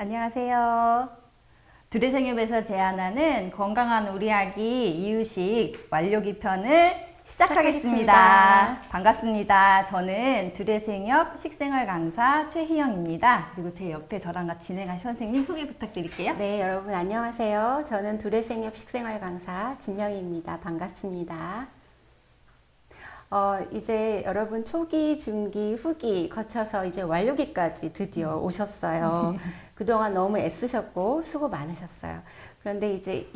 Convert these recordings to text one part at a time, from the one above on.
안녕하세요. 두레생협에서 제안하는 건강한 우리 아기 이유식 완료기 편을 시작하겠습니다. 반갑습니다. 저는 두레생협 식생활 강사 최희영입니다. 그리고 제 옆에 저랑 같이 진행하실 선생님 소개 부탁드릴게요. 네, 여러분 안녕하세요. 저는 두레생협 식생활 강사 진명희입니다. 반갑습니다. 이제 여러분 초기, 중기, 후기 거쳐서 이제 완료기까지 드디어 오셨어요. 그동안 너무 애쓰셨고 수고 많으셨어요. 그런데 이제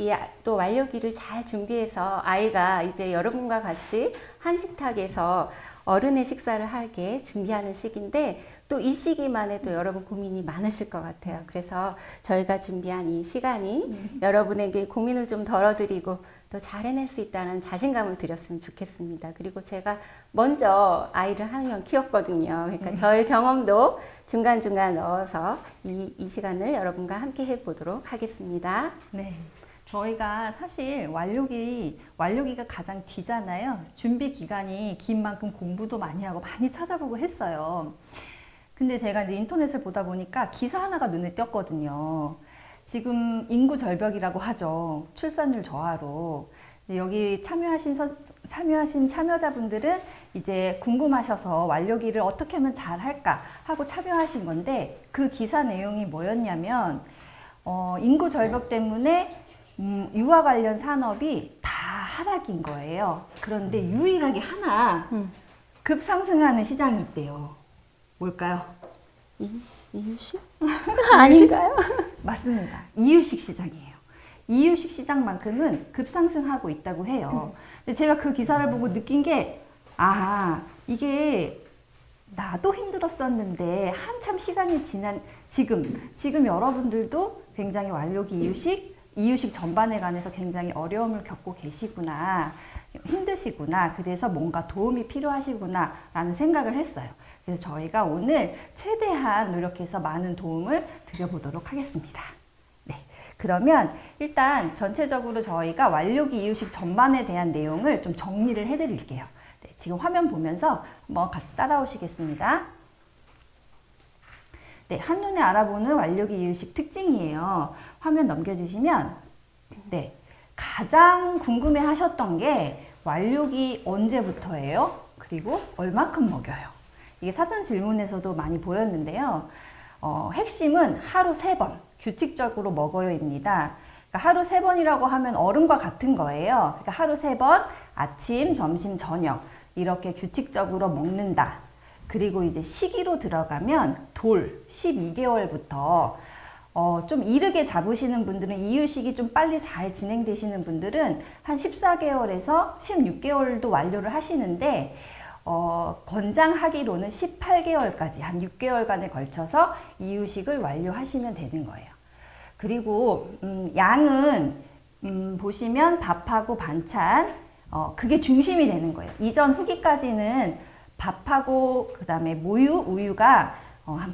또 완료기를 잘 준비해서 아이가 이제 여러분과 같이 한 식탁에서 어른의 식사를 하게 준비하는 시기인데 또 이 시기만 해도 여러분 고민이 많으실 것 같아요. 그래서 저희가 준비한 이 시간이 여러분에게 고민을 좀 덜어드리고 또 잘 해낼 수 있다는 자신감을 드렸으면 좋겠습니다. 그리고 제가 먼저 아이를 한 명 키웠거든요. 그러니까 저의 경험도 중간중간 넣어서 이 시간을 여러분과 함께 해보도록 하겠습니다. 네. 저희가 사실 완료기가 가장 뒤잖아요. 준비 기간이 긴 만큼 공부도 많이 하고 많이 찾아보고 했어요. 근데 제가 이제 인터넷을 보다 보니까 기사 하나가 눈에 띄었거든요. 지금 인구 절벽이라고 하죠. 출산율 저하로. 여기 참여하신 참여자분들은 이제 궁금하셔서 완료기를 어떻게 하면 잘 할까 하고 참여하신 건데 그 기사 내용이 뭐였냐면 인구 절벽 때문에 유아 관련 산업이 다 하락인 거예요. 그런데 유일하게 하나 급상승하는 시장이 있대요. 뭘까요? 이유식? 아닌가요? 맞습니다. 이유식 시장이에요. 이유식 시장만큼은 급상승하고 있다고 해요. 근데 제가 그 기사를 보고 느낀 게, 이게 나도 힘들었었는데 한참 시간이 지난 지금 여러분들도 굉장히 완료기 이유식 전반에 관해서 굉장히 어려움을 겪고 계시구나. 힘드시구나. 그래서 뭔가 도움이 필요하시구나 라는 생각을 했어요. 그래서 저희가 오늘 최대한 노력해서 많은 도움을 드려보도록 하겠습니다. 네, 그러면 일단 전체적으로 저희가 완료기 이유식 전반에 대한 내용을 좀 정리를 해드릴게요. 네, 지금 화면 보면서 한번 같이 따라오시겠습니다. 네, 한눈에 알아보는 완료기 이유식 특징이에요. 화면 넘겨주시면 네, 가장 궁금해 하셨던 게 완료기 언제부터예요? 그리고 얼마큼 먹여요? 이게 사전 질문에서도 많이 보였는데요. 핵심은 하루 3번 규칙적으로 먹어요입니다. 그러니까 하루 3번이라고 하면 어른과 같은 거예요. 그러니까 하루 3번 아침, 점심, 저녁 이렇게 규칙적으로 먹는다. 그리고 이제 시기로 들어가면 돌 12개월부터 좀 이르게 잡으시는 분들은 이유식이 좀 빨리 잘 진행되시는 분들은 한 14개월에서 16개월도 완료를 하시는데 권장하기로는 18개월까지 한 6개월간에 걸쳐서 이유식을 완료하시면 되는 거예요. 그리고 양은 보시면 밥하고 반찬 그게 중심이 되는 거예요. 이전 후기까지는 밥하고 그 다음에 모유, 우유가 한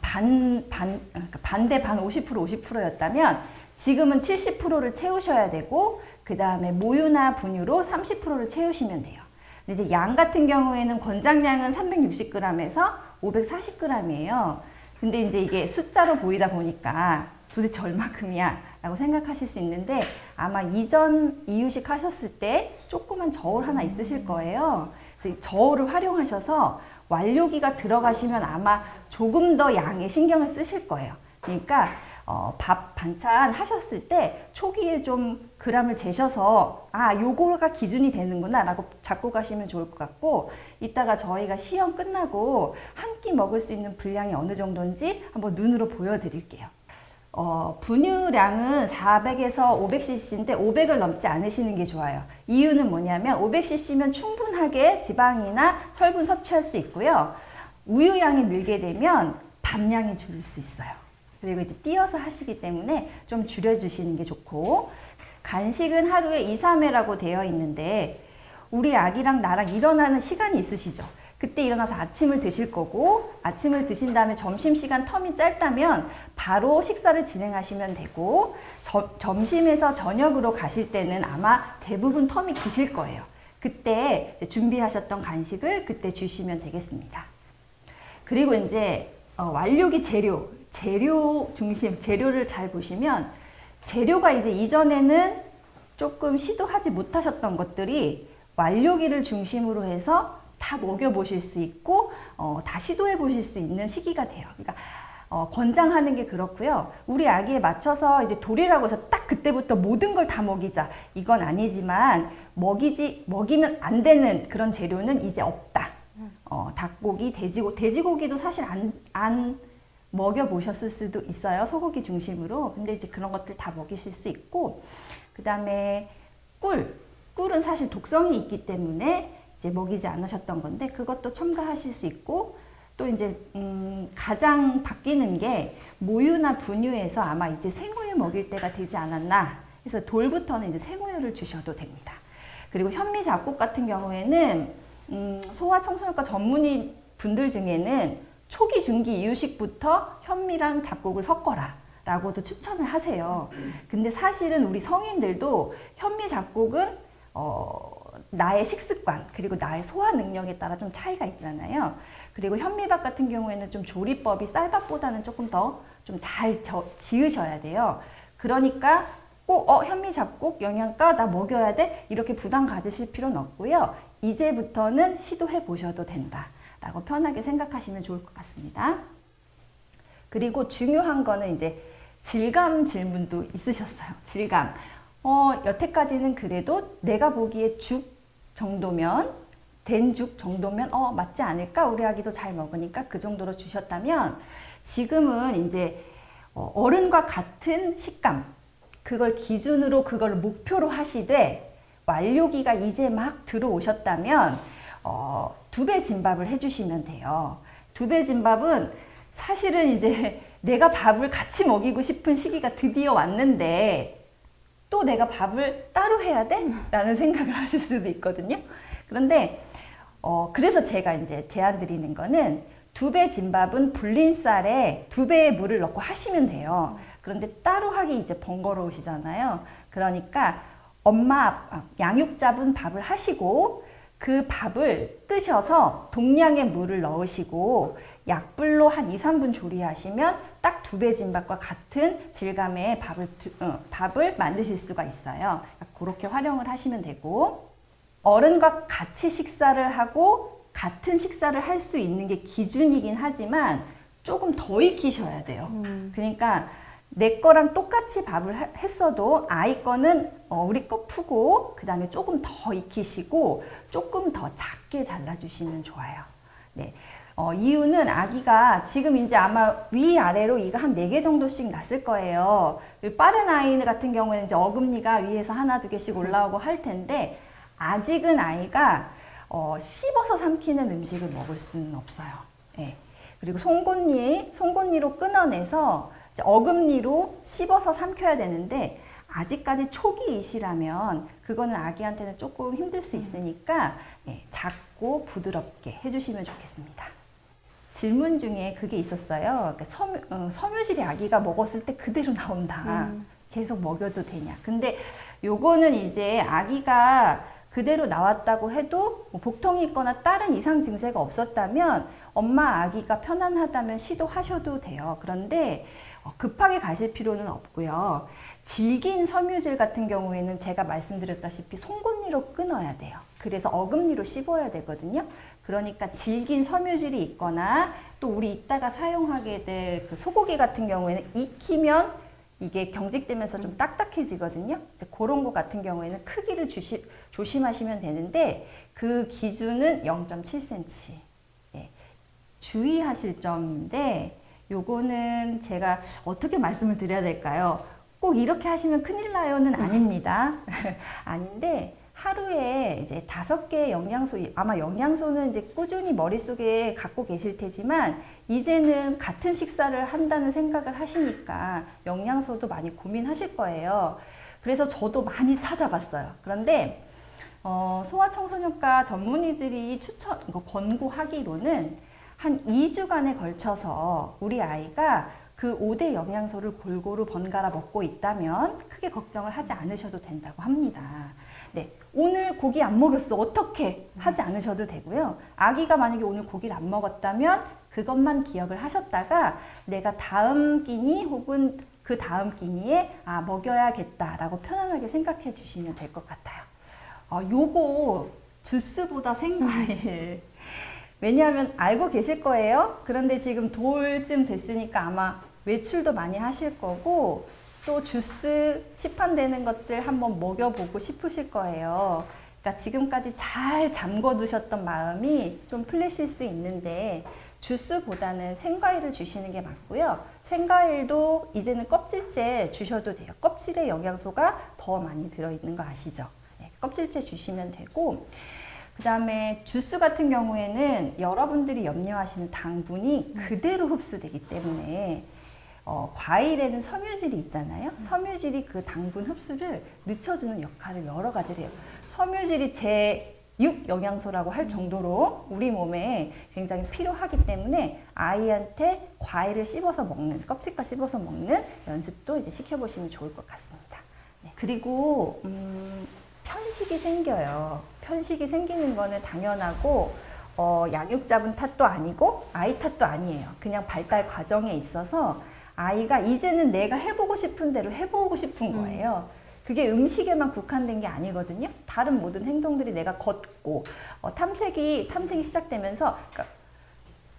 반대 반 50%였다면 지금은 70%를 채우셔야 되고 그 다음에 모유나 분유로 30%를 채우시면 돼요. 이제 양 같은 경우에는 권장량은 360g에서 540g이에요. 근데 이제 이게 숫자로 보이다 보니까 도대체 얼마큼이야 라고 생각하실 수 있는데 아마 이전 이유식 하셨을 때 조그만 저울 하나 있으실 거예요. 그래서 저울을 활용하셔서 완료기가 들어가시면 아마 조금 더 양에 신경을 쓰실 거예요. 그러니까 밥 반찬 하셨을 때 초기에 좀 그램을 재셔서 요거가 기준이 되는구나 라고 잡고 가시면 좋을 것 같고 이따가 저희가 시험 끝나고 한 끼 먹을 수 있는 분량이 어느 정도인지 한번 눈으로 보여드릴게요. 분유량은 400에서 500cc인데 500을 넘지 않으시는 게 좋아요. 이유는 뭐냐면 500cc면 충분하게 지방이나 철분 섭취할 수 있고요. 우유량이 늘게 되면 밥량이 줄을 수 있어요. 그리고 이제 띄어서 하시기 때문에 좀 줄여주시는 게 좋고 간식은 하루에 2, 3회라고 되어 있는데 우리 아기랑 나랑 일어나는 시간이 있으시죠? 그때 일어나서 아침을 드실 거고 아침을 드신 다음에 점심시간 텀이 짧다면 바로 식사를 진행하시면 되고 점심에서 저녁으로 가실 때는 아마 대부분 텀이 기실 거예요. 그때 준비하셨던 간식을 그때 주시면 되겠습니다. 그리고 이제 완료기 재료 재료 중심, 재료를 잘 보시면 재료가 이제 이전에는 조금 시도하지 못하셨던 것들이 완료기를 중심으로 해서 다 먹여보실 수 있고 다 시도해 보실 수 있는 시기가 돼요. 그러니까 권장하는 게 그렇고요. 우리 아기에 맞춰서 이제 돌이라고 해서 딱 그때부터 모든 걸 다 먹이자 이건 아니지만 먹이면 안 되는 그런 재료는 이제 없다. 닭고기, 돼지고기도 사실 안 먹여보셨을 수도 있어요. 소고기 중심으로. 근데 이제 그런 것들 다 먹이실 수 있고, 그 다음에 꿀은 사실 독성이 있기 때문에 이제 먹이지 않으셨던 건데, 그것도 첨가하실 수 있고, 또 이제, 가장 바뀌는 게 모유나 분유에서 아마 이제 생우유 먹일 때가 되지 않았나. 그래서 돌부터는 이제 생우유를 주셔도 됩니다. 그리고 현미 잡곡 같은 경우에는, 소아청소년과 전문의 분들 중에는 초기, 중기, 이유식부터 현미랑 잡곡을 섞어라 라고도 추천을 하세요. 근데 사실은 우리 성인들도 현미 잡곡은 나의 식습관 그리고 나의 소화 능력에 따라 좀 차이가 있잖아요. 그리고 현미밥 같은 경우에는 좀 조리법이 쌀밥보다는 조금 더 좀 잘 지으셔야 돼요. 그러니까 꼭 현미 잡곡 영양가 나 먹여야 돼 이렇게 부담 가지실 필요는 없고요. 이제부터는 시도해 보셔도 된다 라고 편하게 생각하시면 좋을 것 같습니다. 그리고 중요한 거는 이제 질감 질문도 있으셨어요. 질감. 여태까지는 그래도 내가 보기에 죽 정도면, 된 죽 정도면 맞지 않을까? 우리 아기도 잘 먹으니까 그 정도로 주셨다면, 지금은 이제 어른과 같은 식감, 그걸 기준으로 그걸 목표로 하시되 완료기가 이제 막 들어오셨다면 2배 진밥을 해주시면 돼요. 2배 진밥은 사실은 이제 내가 밥을 같이 먹이고 싶은 시기가 드디어 왔는데 또 내가 밥을 따로 해야 돼? 라는 생각을 하실 수도 있거든요. 그런데 그래서 제가 이제 제안 드리는 거는 2배 진밥은 불린 쌀에 2배의 물을 넣고 하시면 돼요. 그런데 따로 하기 이제 번거로우시잖아요. 그러니까 양육자분 밥을 하시고 그 밥을 뜨셔서 동량의 물을 넣으시고 약불로 한 2-3분 조리하시면 딱 2배 진밥과 같은 질감의 밥을 만드실 수가 있어요. 그렇게 활용을 하시면 되고, 어른과 같이 식사를 하고 같은 식사를 할 수 있는 게 기준이긴 하지만 조금 더 익히셔야 돼요. 그러니까 내 거랑 똑같이 밥을 했어도 아이 거는 우리 거 푸고 그 다음에 조금 더 익히시고 조금 더 작게 잘라주시면 좋아요. 네. 이유는 아기가 지금 이제 아마 위아래로 이가 한 4개 정도씩 났을 거예요. 빠른 아이 같은 경우에는 이제 어금니가 위에서 1-2개씩 올라오고 할 텐데 아직은 아이가 씹어서 삼키는 음식을 먹을 수는 없어요. 네. 그리고 송곳니로 끊어내서 어금니로 씹어서 삼켜야 되는데 아직까지 초기이시라면 그거는 아기한테는 조금 힘들 수 있으니까 작고 부드럽게 해주시면 좋겠습니다. 질문 중에 그게 있었어요. 그러니까 섬유질이 아기가 먹었을 때 그대로 나온다. 계속 먹여도 되냐. 근데 요거는 이제 아기가 그대로 나왔다고 해도 복통이 있거나 다른 이상 증세가 없었다면 엄마 아기가 편안하다면 시도하셔도 돼요. 그런데 급하게 가실 필요는 없고요. 질긴 섬유질 같은 경우에는 제가 말씀드렸다시피 송곳니로 끊어야 돼요. 그래서 어금니로 씹어야 되거든요. 그러니까 질긴 섬유질이 있거나 또 우리 이따가 사용하게 될 그 소고기 같은 경우에는 익히면 이게 경직되면서 좀 딱딱해지거든요. 이제 그런 거 같은 경우에는 크기를 조심하시면 되는데 그 기준은 0.7cm. 예. 주의하실 점인데 요거는 제가 어떻게 말씀을 드려야 될까요? 꼭 이렇게 하시면 큰일 나요는 아닙니다. 아닌데 하루에 이제 5개의 영양소, 아마 영양소는 이제 꾸준히 머릿속에 갖고 계실 테지만 이제는 같은 식사를 한다는 생각을 하시니까 영양소도 많이 고민하실 거예요. 그래서 저도 많이 찾아봤어요. 그런데 소아청소년과 전문의들이 권고하기로는 한 2주간에 걸쳐서 우리 아이가 그 5대 영양소를 골고루 번갈아 먹고 있다면 크게 걱정을 하지 않으셔도 된다고 합니다. 네, 오늘 고기 안 먹였어. 어떻게 하지 않으셔도 되고요. 아기가 만약에 오늘 고기를 안 먹었다면 그것만 기억을 하셨다가 내가 다음 끼니 혹은 그 다음 끼니에 먹여야겠다라고 편안하게 생각해 주시면 될 것 같아요. 요거 주스보다 생과일. 왜냐하면 알고 계실 거예요. 그런데 지금 돌쯤 됐으니까 아마 외출도 많이 하실 거고 또 주스 시판되는 것들 한번 먹여보고 싶으실 거예요. 그러니까 지금까지 잘 잠궈 두셨던 마음이 좀 풀리실 수 있는데 주스보다는 생과일을 주시는 게 맞고요. 생과일도 이제는 껍질째 주셔도 돼요. 껍질에 영양소가 더 많이 들어있는 거 아시죠? 네, 껍질째 주시면 되고 그 다음에 주스 같은 경우에는 여러분들이 염려하시는 당분이 그대로 흡수되기 때문에 과일에는 섬유질이 있잖아요. 섬유질이 그 당분 흡수를 늦춰주는 역할을 여러 가지를 해요. 섬유질이 제6 영양소라고 할 정도로 우리 몸에 굉장히 필요하기 때문에 아이한테 과일을 씹어서 먹는, 껍질과 씹어서 먹는 연습도 이제 시켜보시면 좋을 것 같습니다. 네. 그리고 편식이 생겨요. 편식이 생기는 거는 당연하고 양육자분 탓도 아니고 아이 탓도 아니에요. 그냥 발달 과정에 있어서 아이가 이제는 내가 해보고 싶은 대로 해보고 싶은 거예요. 그게 음식에만 국한된 게 아니거든요. 다른 모든 행동들이 내가 걷고 탐색이 시작되면서 그러니까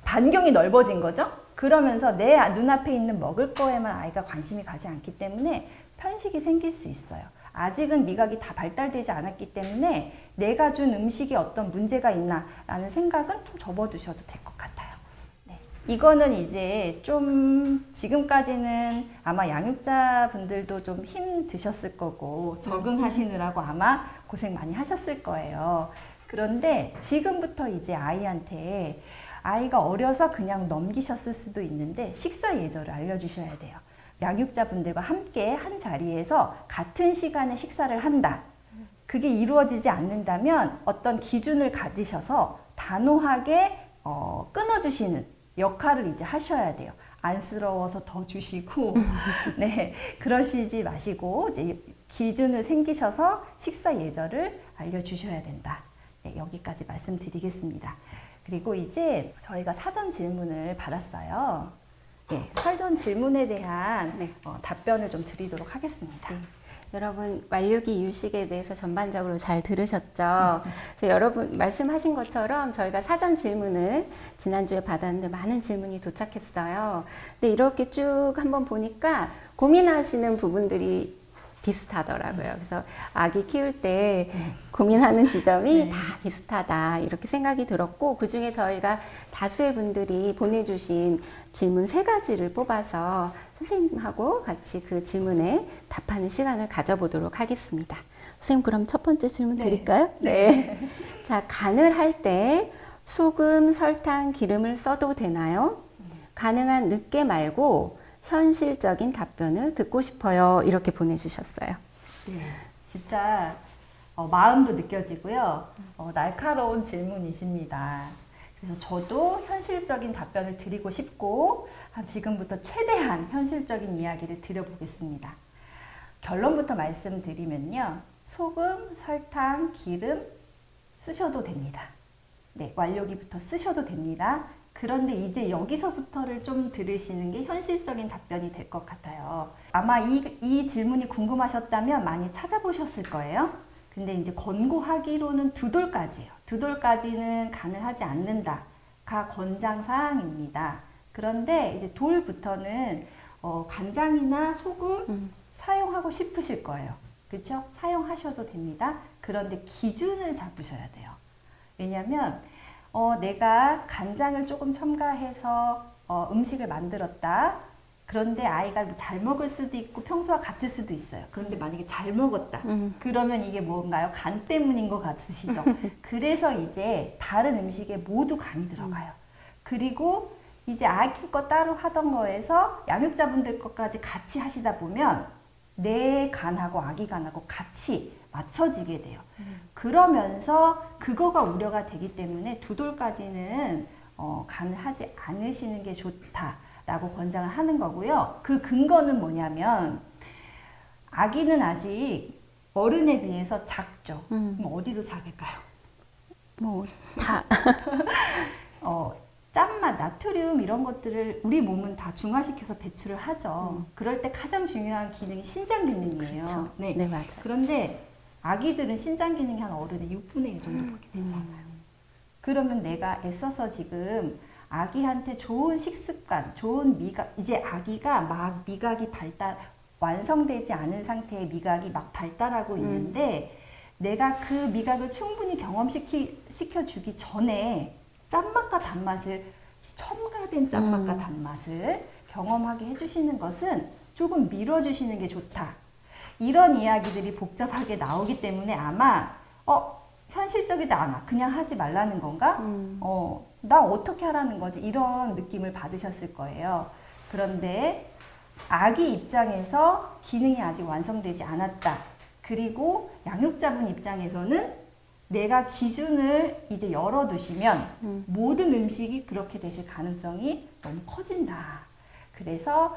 반경이 넓어진 거죠. 그러면서 내 눈앞에 있는 먹을 거에만 아이가 관심이 가지 않기 때문에 편식이 생길 수 있어요. 아직은 미각이 다 발달되지 않았기 때문에 내가 준 음식에 어떤 문제가 있나라는 생각은 좀 접어두셔도 될 것 같아요. 네. 이거는 이제 좀 지금까지는 아마 양육자분들도 좀 힘드셨을 거고 적응하시느라고 아마 고생 많이 하셨을 거예요. 그런데 지금부터 이제 아이한테 아이가 어려서 그냥 넘기셨을 수도 있는데 식사 예절을 알려주셔야 돼요. 양육자분들과 함께 한 자리에서 같은 시간에 식사를 한다. 그게 이루어지지 않는다면 어떤 기준을 가지셔서 단호하게 끊어주시는 역할을 이제 하셔야 돼요. 안쓰러워서 더 주시고, 네, 그러시지 마시고 이제 기준을 생기셔서 식사 예절을 알려주셔야 된다. 네, 여기까지 말씀드리겠습니다. 그리고 이제 저희가 사전 질문을 받았어요. 네, 사전 질문에 대한 답변을 좀 드리도록 하겠습니다. 네. 여러분 완료기 이유식에 대해서 전반적으로 잘 들으셨죠? 여러분 말씀하신 것처럼 저희가 사전 질문을 지난주에 받았는데 많은 질문이 도착했어요. 근데 이렇게 쭉 한번 보니까 고민하시는 부분들이 비슷하더라고요. 그래서 아기 키울 때 고민하는 지점이 다 비슷하다 이렇게 생각이 들었고 그중에 저희가 다수의 분들이 보내주신 질문 3가지를 뽑아서 선생님하고 같이 그 질문에 답하는 시간을 가져보도록 하겠습니다. 선생님 그럼 첫 번째 질문 드릴까요? 네. 자, 간을 할 때 소금, 설탕, 기름을 써도 되나요? 가능한 늦게 말고 현실적인 답변을 듣고 싶어요. 이렇게 보내주셨어요. 네, 진짜 마음도 느껴지고요. 날카로운 질문이십니다. 그래서 저도 현실적인 답변을 드리고 싶고 지금부터 최대한 현실적인 이야기를 드려보겠습니다. 결론부터 말씀드리면요. 소금, 설탕, 기름 쓰셔도 됩니다. 네, 완료기부터 쓰셔도 됩니다. 그런데 이제 여기서부터를 좀 들으시는 게 현실적인 답변이 될 것 같아요. 아마 이 질문이 궁금하셨다면 많이 찾아보셨을 거예요. 근데 이제 권고하기로는 2돌까지예요. 2돌까지는 간을 하지 않는다가 권장사항입니다. 그런데 이제 돌부터는 간장이나 소금 사용하고 싶으실 거예요. 그렇죠? 사용하셔도 됩니다. 그런데 기준을 잡으셔야 돼요. 왜냐하면 내가 간장을 조금 첨가해서 음식을 만들었다. 그런데 아이가 잘 먹을 수도 있고 평소와 같을 수도 있어요. 그런데 만약에 잘 먹었다. 그러면 이게 뭔가요? 간 때문인 것 같으시죠? 그래서 이제 다른 음식에 모두 간이 들어가요. 그리고 이제 아기 거 따로 하던 거에서 양육자분들 것까지 같이 하시다 보면 내 간하고 아기 간하고 같이 맞춰지게 돼요. 그러면서 그거가 우려가 되기 때문에 2돌까지는 간을 하지 않으시는 게 좋다라고 권장을 하는 거고요. 그 근거는 뭐냐면 아기는 아직 어른에 비해서 작죠. 음. 그럼 어디도 작을까요? 뭐 다. 짠맛, 나트륨 이런 것들을 우리 몸은 다 중화시켜서 배출을 하죠. 그럴 때 가장 중요한 기능이 신장 기능이에요. 그렇죠. 네. 네, 맞아요. 그런데 아기들은 신장 기능이 한 어른의 6분의 1 정도밖에 되지 않아요. 그러면 내가 애써서 지금 아기한테 좋은 식습관, 좋은 미각, 이제 아기가 막 미각이 완성되지 않은 상태의 미각이 막 발달하고 있는데 내가 그 미각을 충분히 경험시켜주기 전에 짠맛과 단맛을, 첨가된 짠맛과 단맛을 경험하게 해주시는 것은 조금 밀어주시는 게 좋다. 이런 이야기들이 복잡하게 나오기 때문에 아마 현실적이지 않아. 그냥 하지 말라는 건가? 나 어떻게 하라는 거지? 이런 느낌을 받으셨을 거예요. 그런데 아기 입장에서 기능이 아직 완성되지 않았다. 그리고 양육자분 입장에서는 내가 기준을 이제 열어두시면 모든 음식이 그렇게 되실 가능성이 너무 커진다. 그래서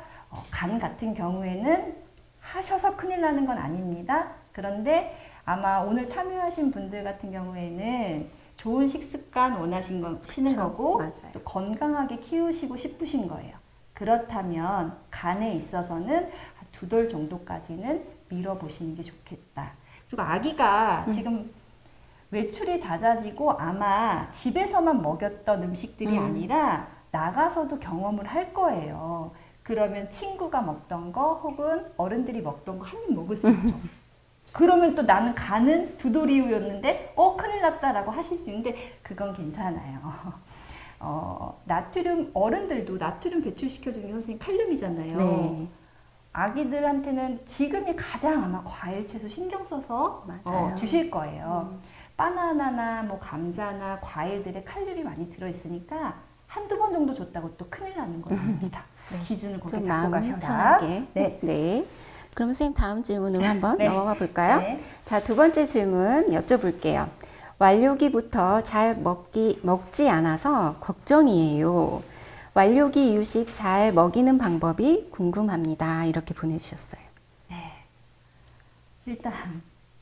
간 같은 경우에는 하셔서 큰일 나는 건 아닙니다. 그런데 아마 오늘 참여하신 분들 같은 경우에는 좋은 식습관 원하시는 그쵸, 거고 맞아요. 또 건강하게 키우시고 싶으신 거예요. 그렇다면 간에 있어서는 2돌 정도까지는 밀어보시는 게 좋겠다. 그리고 아기가 지금 외출이 잦아지고 아마 집에서만 먹였던 음식들이 아니라 나가서도 경험을 할 거예요. 그러면 친구가 먹던 거 혹은 어른들이 먹던 거 한 입 먹을 수 있죠. 그러면 또 나는 간은 2돌 이후였는데 큰일 났다라고 하실 수 있는데 그건 괜찮아요. 나트륨, 어른들도 나트륨 배출시켜주는 게 선생님 칼륨이잖아요. 네. 아기들한테는 지금이 가장 아마 과일, 채소 신경 써서 맞아요. 주실 거예요. 바나나나 뭐 감자나 과일들에 칼륨이 많이 들어있으니까 한두 번 정도 줬다고 또 큰일 나는 건 아닙니다. 네. 기준을 그렇게 좀 잡고 마음 가셔라. 편하게. 네. 네. 그럼 선생님 다음 질문으로 한번 네. 넘어가 볼까요? 네. 자, 2번째 질문 여쭤볼게요. 완료기부터 잘 먹지 않아서 걱정이에요. 완료기 이유식 잘 먹이는 방법이 궁금합니다. 이렇게 보내주셨어요. 네. 일단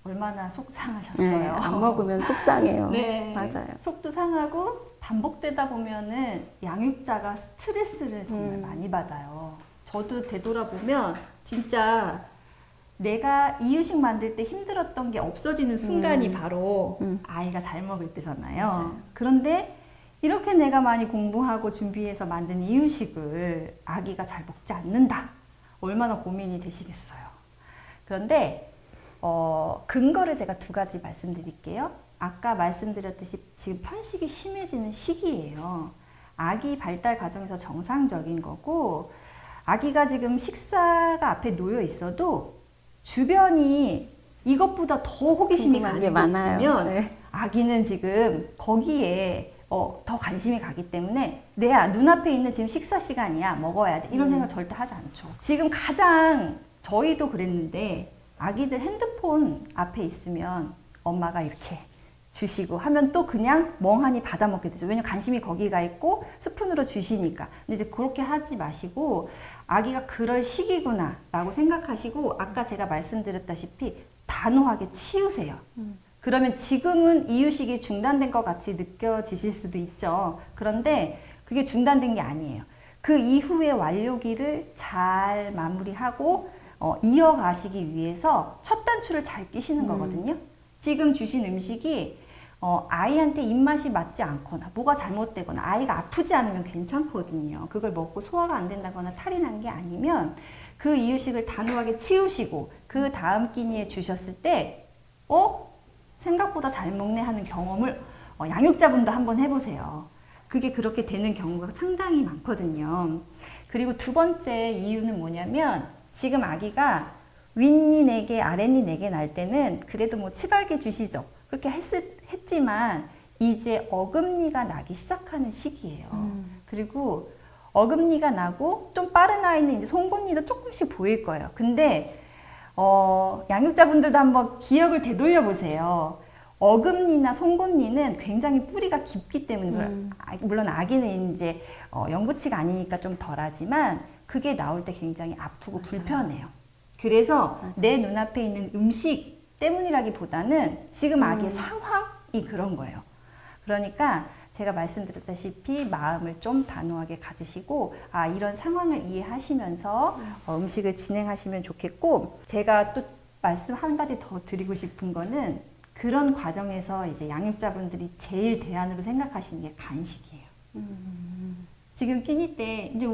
얼마나 속상하셨어요. 네, 안 먹으면 속상해요. 네. 맞아요. 속도 상하고 반복되다 보면은 양육자가 스트레스를 정말 많이 받아요. 저도 되돌아보면 진짜 내가 이유식 만들 때 힘들었던 게 없어지는 순간이 바로 아이가 잘 먹을 때잖아요. 맞아요. 그런데 이렇게 내가 많이 공부하고 준비해서 만든 이유식을 아기가 잘 먹지 않는다. 얼마나 고민이 되시겠어요. 그런데 근거를 제가 2가지 말씀드릴게요. 아까 말씀드렸듯이 지금 편식이 심해지는 시기예요. 아기 발달 과정에서 정상적인 거고 아기가 지금 식사가 앞에 놓여 있어도 주변이 이것보다 더 호기심이 궁금한 게 가지고 많아요. 있으면 네. 아기는 지금 거기에 더 관심이 가기 때문에 내 눈앞에 있는 지금 식사 시간이야 먹어야 돼 이런 생각 절대 하지 않죠. 지금 가장 저희도 그랬는데 아기들 핸드폰 앞에 있으면 엄마가 이렇게 주시고 하면 또 그냥 멍하니 받아 먹게 되죠. 왜냐면 관심이 거기가 있고 스푼으로 주시니까. 근데 이제 그렇게 하지 마시고 아기가 그럴 시기구나 라고 생각하시고 아까 제가 말씀드렸다시피 단호하게 치우세요. 그러면 지금은 이유식이 중단된 것 같이 느껴지실 수도 있죠. 그런데 그게 중단된 게 아니에요. 그 이후의 완료기를 잘 마무리하고 이어가시기 위해서 첫 단추를 잘 끼시는 거거든요. 지금 주신 음식이 아이한테 입맛이 맞지 않거나 뭐가 잘못되거나 아이가 아프지 않으면 괜찮거든요. 그걸 먹고 소화가 안 된다거나 탈이 난 게 아니면 그 이유식을 단호하게 치우시고 그 다음 끼니에 주셨을 때 생각보다 잘 먹네 하는 경험을 양육자분도 한번 해보세요. 그게 그렇게 되는 경우가 상당히 많거든요. 그리고 2번째 이유는 뭐냐면 지금 아기가 윗니 4개, 아랫니 4개 날 때는 그래도 뭐 치발기 주시죠. 그렇게 했지만 이제 어금니가 나기 시작하는 시기예요. 그리고 어금니가 나고 좀 빠른 아이는 이제 송곳니도 조금씩 보일 거예요. 근데 양육자분들도 한번 기억을 되돌려 보세요. 어금니나 송곳니는 굉장히 뿌리가 깊기 때문에 물론 아기는 이제 영구치가 아니니까 좀 덜하지만 그게 나올 때 굉장히 아프고 불편해요. 그래서 내 눈앞에 있는 음식 때문이라기보다는 지금 아기의 상황이 그런 거예요. 그러니까 제가 말씀드렸다시피 마음을 좀 단호하게 가지시고 이런 상황을 이해하시면서 음식을 진행하시면 좋겠고, 제가 또 말씀 한 가지 더 드리고 싶은 거는 그런 과정에서 이제 양육자분들이 제일 대안으로 생각하시는 게 간식이에요. 지금 끼니 때 이제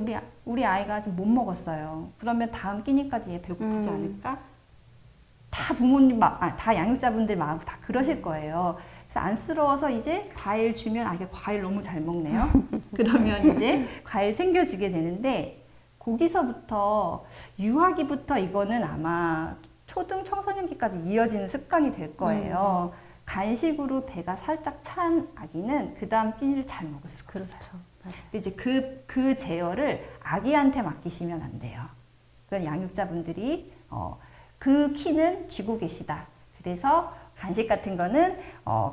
우리 아이가 지금 못 먹었어요. 그러면 다음 끼니까지 얘 배고프지 않을까? 다 부모님 다 양육자분들 마음 다 그러실 거예요. 그래서 안쓰러워서 이제 과일 주면 이게 과일 너무 잘 먹네요. 그러면 이제 과일 챙겨주게 되는데, 거기서부터 유아기부터 이거는 아마 초등 청소년기까지 이어지는 습관이 될 거예요. 간식으로 배가 살짝 찬 아기는 그 다음 끼니를 잘 먹을 수가 있어요. 그렇죠. 맞아요. 근데 이제 그 제어를 아기한테 맡기시면 안 돼요. 그건 양육자분들이 그 키는 쥐고 계시다. 그래서 간식 같은 거는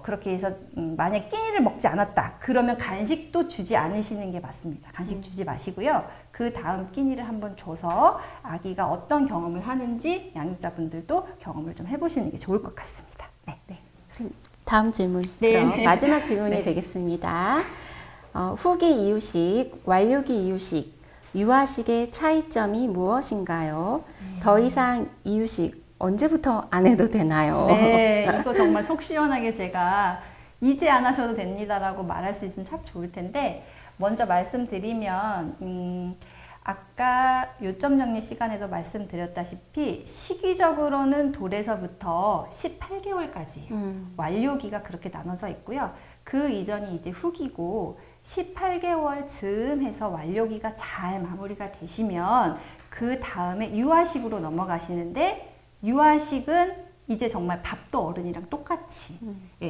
그렇게 해서 만약 끼니를 먹지 않았다. 그러면 간식도 주지 않으시는 게 맞습니다. 간식 주지 마시고요. 그 다음 끼니를 한번 줘서 아기가 어떤 경험을 하는지 양육자분들도 경험을 좀 해보시는 게 좋을 것 같습니다. 네. 선생님, 다음 질문. 네. 그럼 마지막 질문이 네. 되겠습니다. 후기 이유식, 완료기 이유식, 유아식의 차이점이 무엇인가요? 더 이상 이유식 언제부터 안 해도 되나요? 네, 이거 정말 속 시원하게 제가 이제 안 하셔도 됩니다라고 말할 수 있으면 참 좋을 텐데, 먼저 말씀드리면 아까 요점 정리 시간에도 말씀드렸다시피 시기적으로는 돌에서부터 18개월까지 완료기가 그렇게 나눠져 있고요. 그 이전이 이제 후기고 18개월 즈음 해서 완료기가 잘 마무리가 되시면 그 다음에 유아식으로 넘어가시는데, 유아식은 이제 정말 밥도 어른이랑 똑같이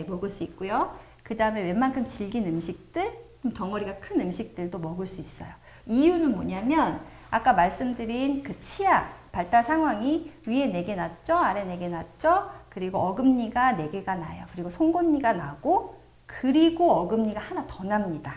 먹을 수 있고요. 그 다음에 웬만큼 질긴 음식들, 좀 덩어리가 큰 음식들도 먹을 수 있어요. 이유는 뭐냐면 아까 말씀드린 그 치아 발달 상황이 위에 4개 났죠, 아래 4개 났죠, 그리고 어금니가 4개가 나요. 그리고 송곳니가 나고, 그리고 어금니가 하나 더 납니다.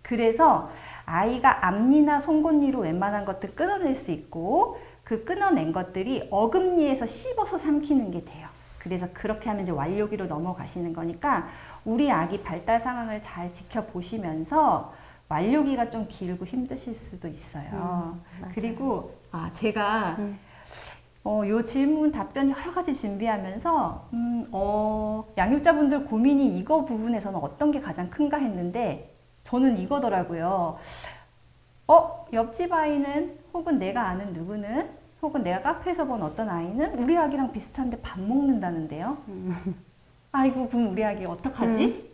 그래서 아이가 앞니나 송곳니로 웬만한 것들 끊어낼 수 있고, 그 끊어낸 것들이 어금니에서 씹어서 삼키는 게 돼요. 그래서 그렇게 하면 이제 완료기로 넘어가시는 거니까 우리 아기 발달 상황을 잘 지켜보시면서 완료기가 좀 길고 힘드실 수도 있어요. 그리고 제가 요 질문 답변 여러 가지 준비하면서 양육자분들 고민이 이거 부분에서는 어떤 게 가장 큰가 했는데, 저는 이거더라고요. 옆집 아이는, 혹은 내가 아는 누구는, 혹은 내가 카페에서 본 어떤 아이는 우리 아기랑 비슷한데 밥 먹는다는데요. 아이고, 그럼 우리 아기 어떡하지?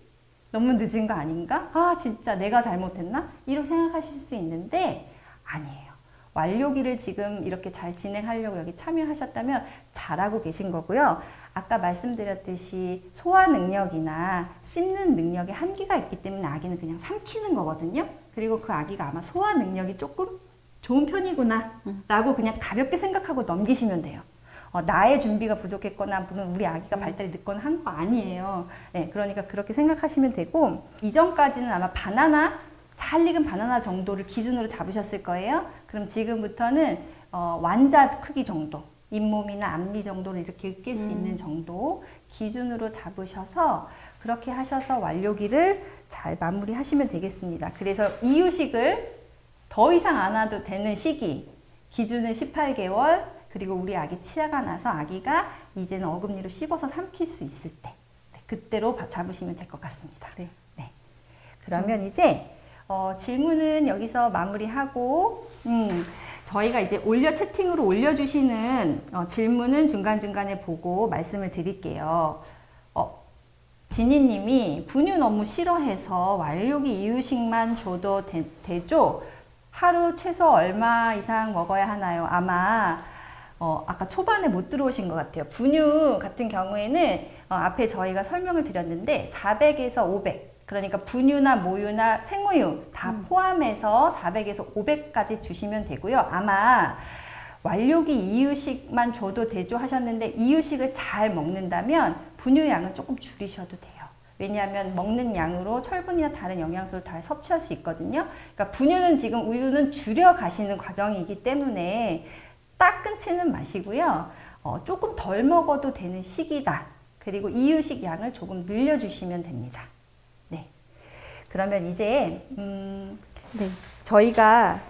너무 늦은 거 아닌가? 진짜 내가 잘못했나? 이렇게 생각하실 수 있는데 아니에요. 완료기를 지금 이렇게 잘 진행하려고 여기 참여하셨다면 잘하고 계신 거고요. 아까 말씀드렸듯이 소화 능력이나 씹는 능력에 한계가 있기 때문에 아기는 그냥 삼키는 거거든요. 그리고 그 아기가 아마 소화 능력이 조금 좋은 편이구나 라고 그냥 가볍게 생각하고 넘기시면 돼요. 나의 준비가 부족했거나 물론 우리 아기가 발달이 늦거나 한 거 아니에요. 네, 그러니까 그렇게 생각하시면 되고, 이전까지는 아마 바나나, 잘 익은 바나나 정도를 기준으로 잡으셨을 거예요. 그럼 지금부터는 완자 크기 정도, 잇몸이나 앞니 정도를 이렇게 낄 수 있는 정도 기준으로 잡으셔서 그렇게 하셔서 완료기를 잘 마무리하시면 되겠습니다. 그래서 이유식을 더 이상 안 와도 되는 시기, 기준은 18개월, 그리고 우리 아기 치아가 나서 아기가 이제는 어금니로 씹어서 삼킬 수 있을 때, 그때로 잡으시면 될 것 같습니다. 네. 그러면 이제 질문은 여기서 마무리하고, 저희가 이제 채팅으로 올려주시는 질문은 중간중간에 보고 말씀을 드릴게요. 지니님이 분유 너무 싫어해서 완료기 이유식만 줘도 되죠? 하루 최소 얼마 이상 먹어야 하나요? 아마 아까 초반에 못 들어오신 것 같아요. 분유 같은 경우에는 앞에 저희가 설명을 드렸는데 400에서 500, 그러니까 분유나 모유나 생우유 다 포함해서 400에서 500까지 주시면 되고요. 아마 완료기 이유식만 줘도 되죠 하셨는데, 이유식을 잘 먹는다면 분유 양은 조금 줄이셔도 돼요. 왜냐하면 먹는 양으로 철분이나 다른 영양소를 다 섭취할 수 있거든요. 그러니까 분유는 지금 우유는 줄여 가시는 과정이기 때문에 딱 끊지는 마시고요. 조금 덜 먹어도 되는 시기다. 그리고 이유식 양을 조금 늘려주시면 됩니다. 네. 그러면 이제 네. 저희가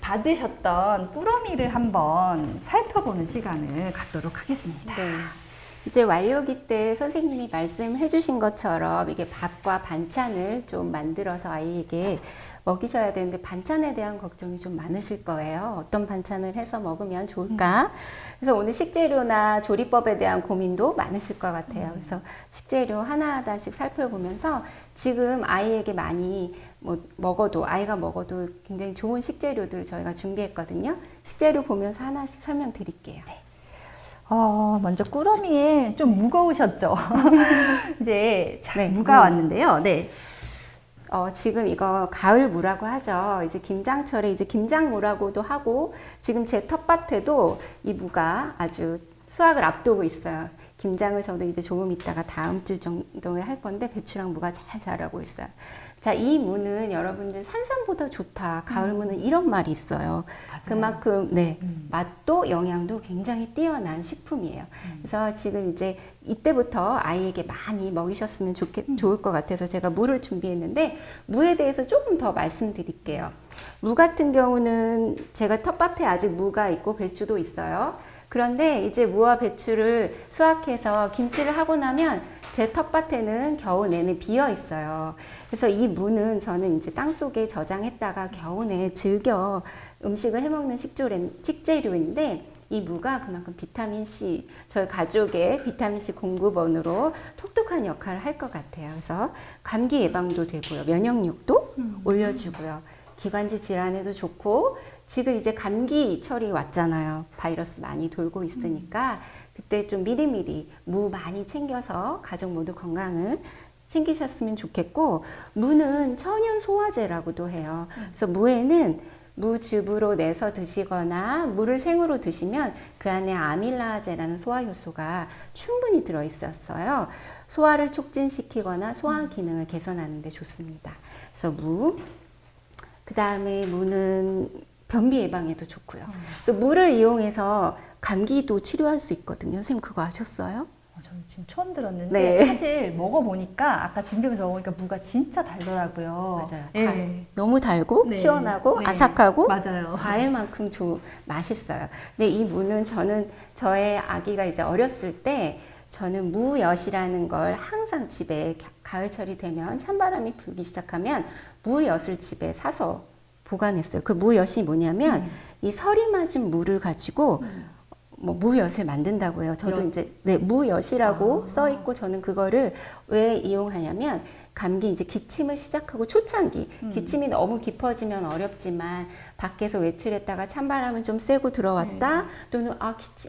받으셨던 꾸러미를 한번 살펴보는 시간을 갖도록 하겠습니다. 네. 이제 완료기 때 선생님이 말씀해 주신 것처럼 이게 밥과 반찬을 좀 만들어서 아이에게 먹이셔야 되는데 반찬에 대한 걱정이 좀 많으실 거예요. 어떤 반찬을 해서 먹으면 좋을까? 그래서 오늘 식재료나 조리법에 대한 고민도 많으실 것 같아요. 그래서 식재료 하나하나씩 살펴보면서 지금 아이에게 많이 아이가 먹어도 굉장히 좋은 식재료들 저희가 준비했거든요. 식재료 보면서 하나씩 설명드릴게요. 네. 먼저 꾸러미에 좀 무거우셨죠? 이제 네, 무가 왔는데요. 네. 지금 이거 가을무라고 하죠. 이제 김장철에 이제 김장무라고도 하고 지금 제 텃밭에도 이 무가 아주 수확을 앞두고 있어요. 김장을 저도 이제 조금 있다가 다음 주 정도에 할 건데 배추랑 무가 잘 자라고 있어요. 자, 이 무는 여러분들 산삼보다 좋다. 가을무는 이런 말이 있어요. 맞아요. 그만큼 맛도 영양도 굉장히 뛰어난 식품이에요. 그래서 지금 이제 이때부터 아이에게 많이 먹이셨으면 좋을 것 같아서 제가 무를 준비했는데 무에 대해서 조금 더 말씀드릴게요. 무 같은 경우는 제가 텃밭에 아직 무가 있고 배추도 있어요. 그런데 이제 무와 배추를 수확해서 김치를 하고 나면 제 텃밭에는 겨우 내내 비어 있어요. 그래서 이 무는 저는 이제 땅속에 저장했다가 겨우내 즐겨 음식을 해먹는 식재료인데 이 무가 그만큼 비타민C, 저희 가족의 비타민C 공급원으로 톡톡한 역할을 할 것 같아요. 그래서 감기 예방도 되고요. 면역력도 올려주고요. 기관지 질환에도 좋고 지금 이제 감기철이 왔잖아요. 바이러스 많이 돌고 있으니까 그때 좀 미리미리 무 많이 챙겨서 가족 모두 건강을 챙기셨으면 좋겠고 무는 천연 소화제라고도 해요. 그래서 무에는 무즙으로 내서 드시거나 무를 생으로 드시면 그 안에 아밀라제라는 소화 효소가 충분히 들어 있었어요. 소화를 촉진시키거나 소화 기능을 개선하는 데 좋습니다. 그래서 무, 그 다음에 무는 변비 예방에도 좋고요. 그래서 무를 이용해서 감기도 치료할 수 있거든요. 선생님 그거 아셨어요? 저는 지금 처음 들었는데 네. 사실 먹어보니까 아까 준비하면서 먹으니까 무가 진짜 달더라고요. 맞아요. 네. 너무 달고 네. 시원하고 네. 아삭하고 맞아요. 과일만큼 맛있어요. 근데 이 무는 저의 아기가 이제 어렸을 때 저는 무엿이라는 걸 항상 집에 가을철이 되면 찬바람이 불기 시작하면 무엿을 집에 사서 보관했어요. 그 무엿이 뭐냐면 이 설이 맞은 무를 가지고 무엿을 만든다고 해요. 저도 이제 무엿이라고 써 있고 저는 그거를 왜 이용하냐면 감기 이제 기침을 시작하고 초창기 기침이 너무 깊어지면 어렵지만 밖에서 외출했다가 찬바람은 좀 세고 들어왔다 또는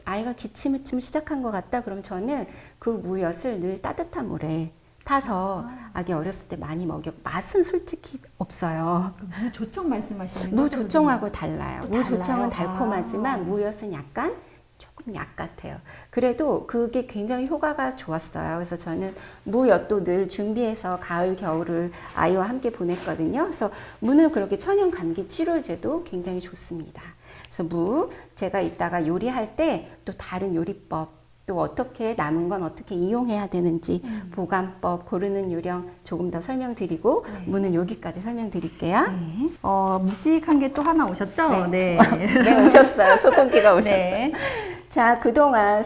아이가 기침을 좀 시작한 것 같다 그럼 저는 그 무엿을 늘 따뜻한 물에 타서 아기 어렸을 때 많이 먹여 맛은 솔직히 없어요. 무조청 말씀하시는 무조청하고 달라요. 무조청은 달라요? 달콤하지만 무엿은 약간 조금 약 같아요. 그래도 그게 굉장히 효과가 좋았어요. 그래서 저는 무엿도 늘 준비해서 가을, 겨울을 아이와 함께 보냈거든요. 그래서 무는 그렇게 천연 감기 치료제도 굉장히 좋습니다. 그래서 무, 제가 이따가 요리할 때 또 다른 요리법, 또 어떻게 남은 건 어떻게 이용해야 되는지 보관법, 고르는 요령 조금 더 설명드리고 무는 여기까지 설명드릴게요. 네. 묵직한 게 또 하나 오셨죠? 네. 네, 오셨어요. 소고기가 오셨어요. 네. 자, 그동안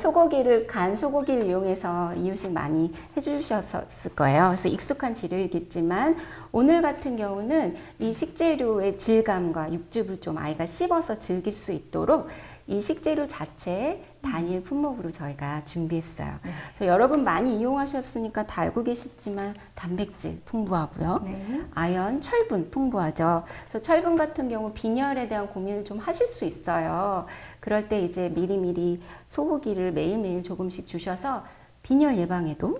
간 소고기를 이용해서 이유식 많이 해주셨을 거예요. 그래서 익숙한 재료이겠지만 오늘 같은 경우는 이 식재료의 질감과 육즙을 좀 아이가 씹어서 즐길 수 있도록 이 식재료 자체 단일 품목으로 저희가 준비했어요. 그래서 여러분 많이 이용하셨으니까 다 알고 계시지만 단백질 풍부하고요. 아연, 철분 풍부하죠. 그래서 철분 같은 경우 빈혈에 대한 고민을 좀 하실 수 있어요. 그럴 때 이제 미리미리 소고기를 매일매일 조금씩 주셔서 빈혈 예방에도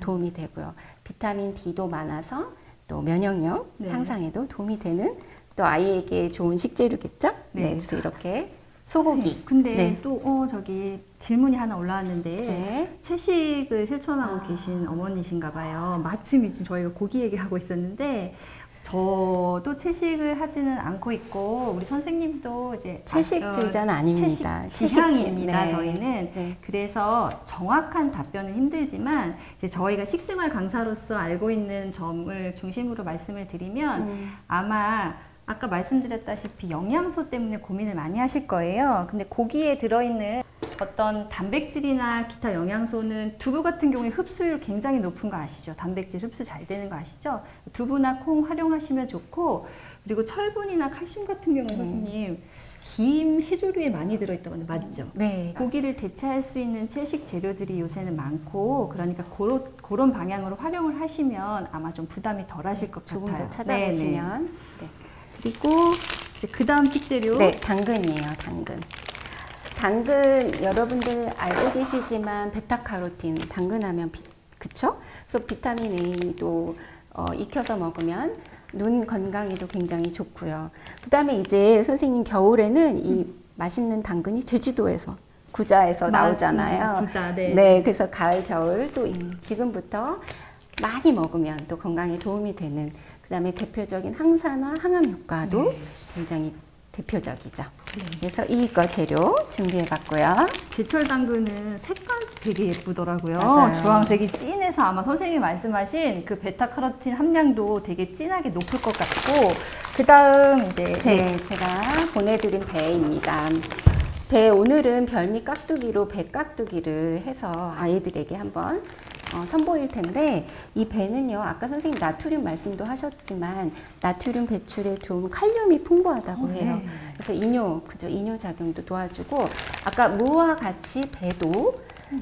도움이 되고요. 비타민 D도 많아서 또 면역력 향상에도 도움이 되는 또 아이에게 좋은 식재료겠죠? 네, 그래서 이렇게 소고기. 근데 또 저기 질문이 하나 올라왔는데 채식을 실천하고 계신 어머니신가 봐요. 마침 지금 저희가 고기 얘기하고 있었는데 저도 채식을 하지는 않고 있고 우리 선생님도 이제 채식주의자는 아닙니다. 지향입니다. 네. 저희는 네. 그래서 정확한 답변은 힘들지만 이제 저희가 식생활 강사로서 알고 있는 점을 중심으로 말씀을 드리면 아마 아까 말씀드렸다시피 영양소 때문에 고민을 많이 하실 거예요. 근데 고기에 들어있는 어떤 단백질이나 기타 영양소는 두부 같은 경우에 흡수율 굉장히 높은 거 아시죠? 단백질 흡수 잘 되는 거 아시죠? 두부나 콩 활용하시면 좋고, 그리고 철분이나 칼슘 같은 경우에 선생님 김, 해조류에 많이 들어있다고 하는데 맞죠? 네. 고기를 대체할 수 있는 채식 재료들이 요새는 많고, 그러니까 그런 방향으로 활용을 하시면 아마 좀 부담이 덜 하실 것 조금 같아요. 더 찾아보시면. 네. 그리고 이제 그 다음 식재료. 네, 당근이에요, 당근. 당근 여러분들 알고 계시지만 베타카로틴, 당근하면 그쵸? 그래서 비타민 A도 익혀서 먹으면 눈 건강에도 굉장히 좋고요. 그 다음에 이제 선생님 겨울에는 이 맛있는 당근이 제주도에서 구자에서 나오잖아요. 구자, 네. 네, 그래서 가을, 겨울 또 지금부터 많이 먹으면 또 건강에 도움이 되는, 그 다음에 대표적인 항산화, 항암 효과도 굉장히 대표적이죠. 그래서 이거 재료 준비해봤고요. 제철 당근은 색깔 되게 예쁘더라고요. 맞아요. 주황색이 진해서 아마 선생님이 말씀하신 그 베타카로틴 함량도 되게 진하게 높을 것 같고, 그 다음 이제 제가 보내드린 배입니다. 배 오늘은 별미 깍두기로 배 깍두기를 해서 아이들에게 한번 선보일 텐데, 이 배는요, 아까 선생님 나트륨 말씀도 하셨지만 나트륨 배출에 좀 칼륨이 풍부하다고 해요. 네. 그래서 이뇨 작용도 도와주고, 아까 무와 같이 배도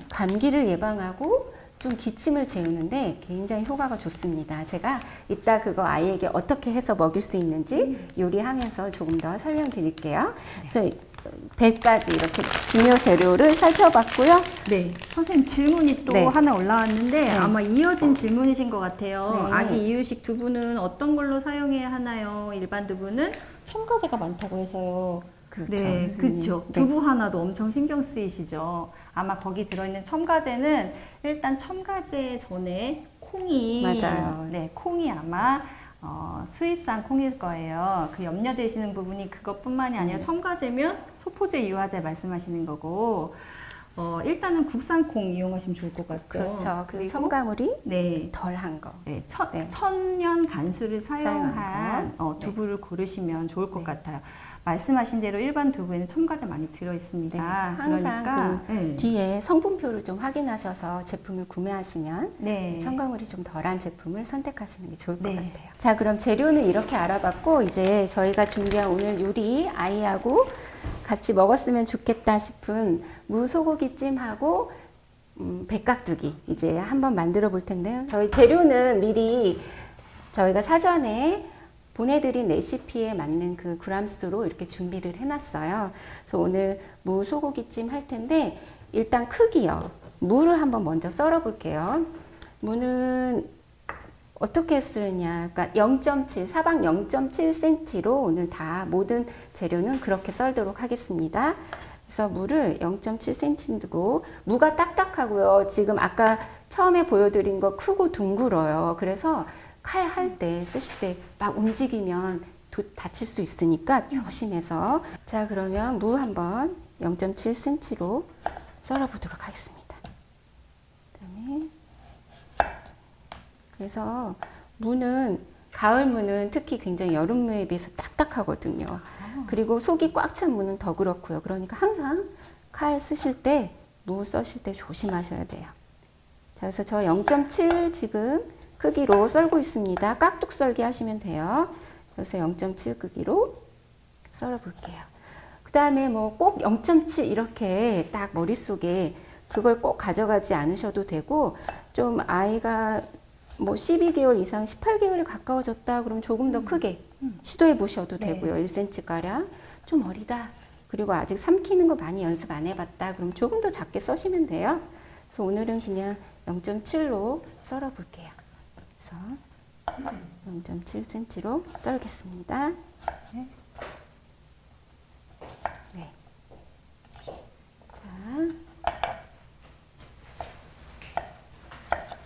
감기를 예방하고 좀 기침을 재우는데 굉장히 효과가 좋습니다. 제가 이따 그거 아이에게 어떻게 해서 먹일 수 있는지 요리하면서 조금 더 설명드릴게요. 그래서 배까지 이렇게 중요 재료를 살펴봤고요. 네, 선생님 질문이 또 네. 하나 올라왔는데 네. 아마 이어진 질문이신 것 같아요. 네. 아기 이유식 두부는 어떤 걸로 사용해야 하나요? 일반 두부는 첨가제가 많다고 해서요. 그렇죠. 네, 선생님. 그렇죠. 네. 두부 하나도 엄청 신경 쓰이시죠. 아마 거기 들어있는 첨가제는 일단 첨가제 전에 콩이 맞아요. 네, 콩이 아마 수입산 콩일 거예요. 그 염려되시는 부분이 그것뿐만이 아니라 첨가제면 소포제 유화제 말씀하시는 거고, 일단은 국산 콩 이용하시면 좋을 것 같죠. 그렇죠. 그리고 첨가물이 네, 덜한 거. 네, 네. 천연 간수를 사용한 사용한 두부를 고르시면 좋을 것 네. 같아요. 말씀하신 대로 일반 두부에는 첨가제 많이 들어 있습니다. 네, 항상 그러니까 그 뒤에 성분표를 좀 확인하셔서 제품을 구매하시면 네. 첨가물이 좀 덜한 제품을 선택하시는 게 좋을 것 네. 같아요. 자, 그럼 재료는 이렇게 알아봤고, 이제 저희가 준비한 오늘 요리 아이하고 같이 먹었으면 좋겠다 싶은 무소고기찜하고 백각두기 이제 한번 만들어 볼 텐데요. 저희 재료는 미리 저희가 사전에 보내드린 레시피에 맞는 그 그람수로 이렇게 준비를 해놨어요. 그래서 오늘 무소고기찜 할 텐데, 일단 크기요. 무를 한번 먼저 썰어 볼게요. 무는 어떻게 쓰느냐, 그러니까 0.7, 사방 0.7cm로 오늘 다 모든 재료는 그렇게 썰도록 하겠습니다. 그래서 무를 0.7cm로, 무가 딱딱하고요. 지금 아까 처음에 보여드린 거 크고 둥글어요. 그래서 칼 할 때, 쓰실 때 막 움직이면 다칠 수 있으니까 조심해서. 자, 그러면 무 한번 0.7cm로 썰어 보도록 하겠습니다. 그다음에 그래서 무는, 가을 무는 특히 굉장히 여름 무에 비해서 딱딱하거든요. 그리고 속이 꽉 찬 무는 더 그렇고요. 그러니까 항상 칼 쓰실 때, 무 써실 때 조심하셔야 돼요. 자, 그래서 저 0.7 지금 크기로 썰고 있습니다. 깍둑 썰기 하시면 돼요. 그래서 0.7 크기로 썰어 볼게요. 그 다음에 뭐 꼭 0.7 이렇게 딱 머릿속에 그걸 꼭 가져가지 않으셔도 되고, 좀 아이가 뭐 12개월 이상 18개월에 가까워졌다 그럼 조금 더 크게 시도해 보셔도 되고요. 1cm가량. 좀 어리다, 그리고 아직 삼키는 거 많이 연습 안 해봤다 그럼 조금 더 작게 써시면 돼요. 그래서 오늘은 그냥 0.7로 썰어 볼게요. 그래서 0.7cm로 썰겠습니다. 네.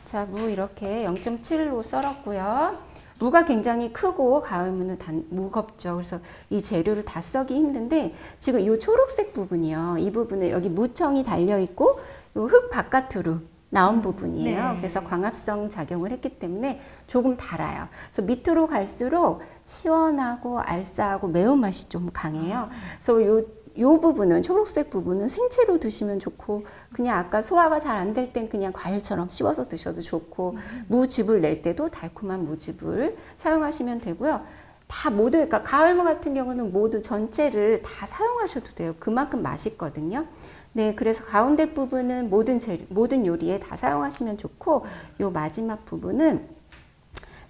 자, 무 이렇게 0.7로 썰었고요. 무가 굉장히 크고 가을무는 무겁죠. 그래서 이 재료를 다 써기 힘든데 지금 이 초록색 부분이요. 이 부분에 여기 무청이 달려 있고 이 흙 바깥으로 나온 부분이에요. 네. 그래서 광합성 작용을 했기 때문에 조금 달아요. 그래서 밑으로 갈수록 시원하고 알싸하고 매운맛이 좀 강해요. 그래서 요 부분은 초록색 부분은 생채로 드시면 좋고 그냥 아까 소화가 잘 안 될 땐 그냥 과일처럼 씹어서 드셔도 좋고 무즙을 낼 때도 달콤한 무즙을 사용하시면 되고요. 다 모두 그러니까 가을무 같은 경우는 모두 전체를 다 사용하셔도 돼요. 그만큼 맛있거든요. 네, 그래서 가운데 부분은 모든 요리에 다 사용하시면 좋고 요 마지막 부분은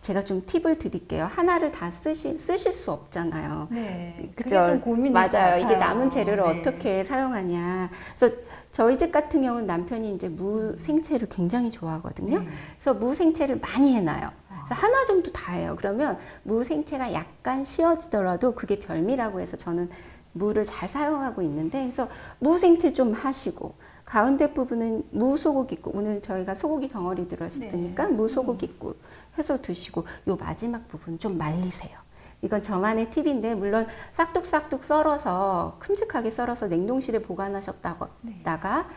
제가 좀 팁을 드릴게요. 하나를 다 쓰실 수 없잖아요. 네. 그죠? 그게 좀 고민일 것 맞아요. 같아요. 이게 남은 재료를 네. 어떻게 사용하냐. 그래서 저희 집 같은 경우는 남편이 이제 무 생채를 굉장히 좋아하거든요. 네. 그래서 무 생채를 많이 해놔요. 그래서 하나 정도 다 해요. 그러면 무 생채가 약간 씌어지더라도 그게 별미라고 해서 저는 무를 잘 사용하고 있는데, 그래서 무 생채 좀 하시고 가운데 부분은 무 소고기국. 오늘 저희가 소고기 덩어리 들었으니까 무 소고기국 해서 드시고 요 마지막 부분 좀 말리세요. 이건 저만의 팁인데 물론 싹둑싹둑 썰어서 큼직하게 썰어서 냉동실에 보관하셨다가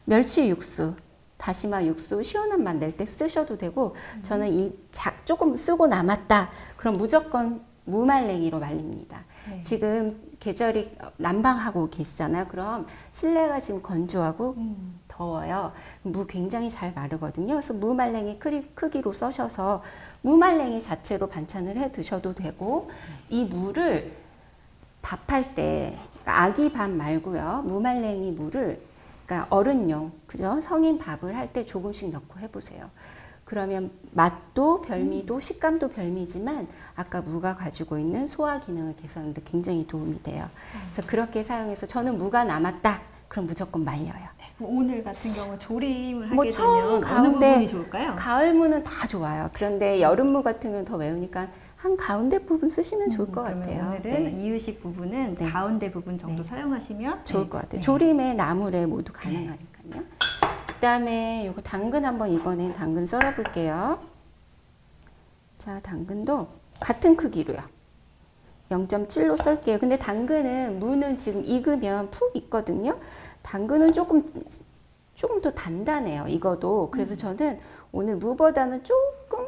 멸치 육수, 다시마 육수 시원한 맛 낼 때 쓰셔도 되고 저는 조금 쓰고 남았다. 그럼 무조건 무말랭이로 말립니다. 네. 지금 계절이 난방하고 계시잖아요. 그럼 실내가 지금 건조하고 더워요. 무 굉장히 잘 마르거든요. 그래서 무말랭이 크기로 써셔서 무말랭이 자체로 반찬을 해 드셔도 되고 이 무를 밥할 때 그러니까 아기 밥 말고요. 무말랭이 무를 그러니까 어른용 그죠? 성인 밥을 할 때 조금씩 넣고 해보세요. 그러면 맛도 별미도 식감도 별미지만 아까 무가 가지고 있는 소화 기능을 개선하는 데 굉장히 도움이 돼요. 그래서 그렇게 사용해서 저는 무가 남았다. 그럼 무조건 말려요. 오늘 같은 경우 조림을 뭐 하게 처음 되면 어느 가운데 부분이 좋을까요? 가을무는 다 좋아요. 그런데 여름무 같은 경우는 더 매우니까 한 가운데 부분 쓰시면 좋을 것 그러면 같아요. 오늘은 네. 이유식 부분은 네. 가운데 부분 정도 네. 사용하시면 좋을 것 같아요. 조림에 나물에 모두 가능하니까요. 그다음에 요거 당근 한번 이번엔 당근 썰어 볼게요. 자, 당근도 같은 크기로요. 0.7로 썰게요. 근데 당근은 무는 지금 익으면 푹 익거든요. 당근은 조금 더 단단해요. 익어도. 그래서 저는 오늘 무보다는 조금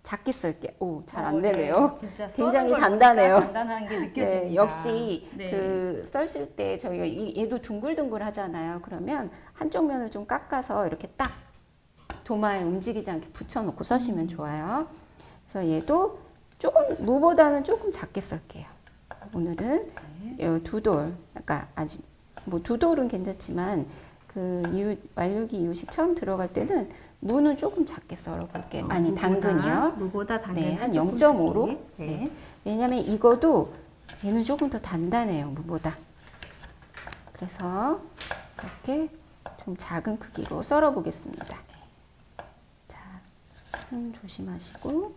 작게 썰게요. 오, 잘 안 되네요. 진짜 굉장히 써는 걸 단단해요. 보니까 단단한 게 느껴집니다. 네, 역시 네. 그 썰실 때 저희가 얘도 둥글둥글 하잖아요. 그러면 한쪽 면을 좀 깎아서 이렇게 딱 도마에 움직이지 않게 붙여놓고 써시면 좋아요. 그래서 얘도 조금 무보다는 조금 작게 썰게요. 오늘은 두 돌, 아까 아직 뭐 두 돌은 괜찮지만 그 완료기 이유식 처음 들어갈 때는 무는 조금 작게 썰어 볼게요. 아니 당근이요. 무보다 당근 네, 한 0.5로. 네. 네. 왜냐면 이거도 얘는 조금 더 단단해요, 무보다. 그래서 이렇게 좀 작은 크기로 썰어 보겠습니다. 자, 손 조심하시고.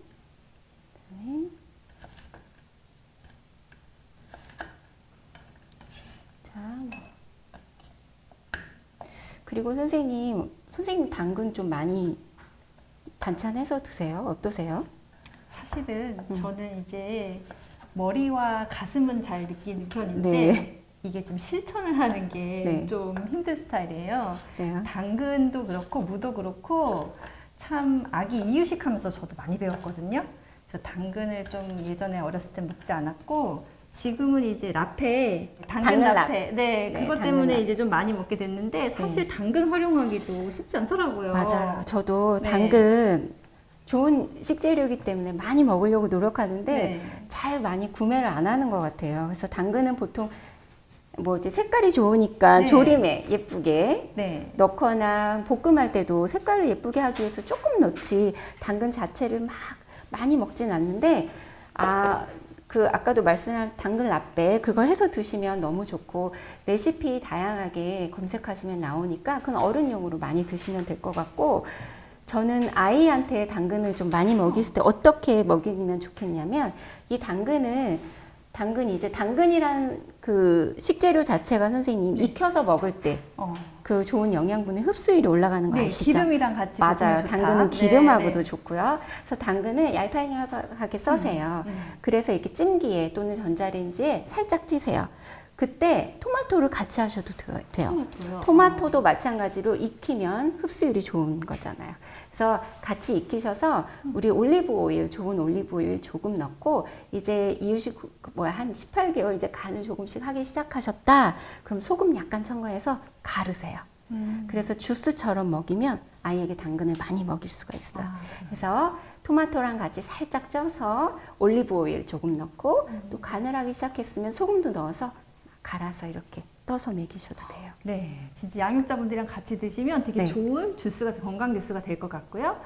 네. 자, 그리고 선생님 당근 좀 많이 반찬해서 드세요? 어떠세요? 사실은 저는 이제 머리와 가슴은 잘 느끼는 편인데 네. 이게 좀 실천을 하는 게 좀 힘든 스타일이에요. 네. 당근도 그렇고 무도 그렇고 참 아기 이유식 하면서 저도 많이 배웠거든요. 그래서 당근을 좀 예전에 어렸을 때 먹지 않았고 지금은 이제 라페, 당근 라페. 네, 그것 당근 때문에 라페. 이제 좀 많이 먹게 됐는데 사실 당근 활용하기도 쉽지 않더라고요. 맞아요. 저도 네. 당근 좋은 식재료이기 때문에 많이 먹으려고 노력하는데 네. 잘 많이 구매를 안 하는 것 같아요. 그래서 당근은 보통 뭐 이제 색깔이 좋으니까 네. 조림에 예쁘게 네. 넣거나 볶음할 때도 색깔을 예쁘게 하기 위해서 조금 넣지 당근 자체를 막 많이 먹진 않는데 아까도 말씀한 당근 라페 그거 해서 드시면 너무 좋고 레시피 다양하게 검색하시면 나오니까 그건 어른용으로 많이 드시면 될 것 같고 저는 아이한테 당근을 좀 많이 먹일 때 어떻게 먹이면 좋겠냐면 이 당근은 당근이 이제 당근이란 그 식재료 자체가 선생님 네. 익혀서 먹을 때 그 좋은 영양분의 흡수율이 올라가는 거 네, 아시죠? 기름이랑 같이 먹으면 맞아요. 좋다. 당근은 네, 기름하고도 네. 좋고요. 그래서 당근을 얄팍하게 써세요. 그래서 이렇게 찜기에 또는 전자레인지에 살짝 찌세요. 그때 토마토를 같이 하셔도 돼요. 토마토도 마찬가지로 익히면 흡수율이 좋은 거잖아요. 그래서 같이 익히셔서 우리 올리브 오일, 좋은 올리브 오일 조금 넣고 이제 이유식 한 18개월 이제 간을 조금씩 하기 시작하셨다. 그럼 소금 약간 첨가해서 가르세요. 그래서 주스처럼 먹이면 아이에게 당근을 많이 먹일 수가 있어요. 그래서 토마토랑 같이 살짝 쪄서 올리브 오일 조금 넣고 또 간을 하기 시작했으면 소금도 넣어서 갈아서 이렇게 떠서 먹이셔도 돼요. 네, 진짜 양육자분들이랑 같이 드시면 되게 네. 좋은 주스가, 건강 주스가 될 것 같고요.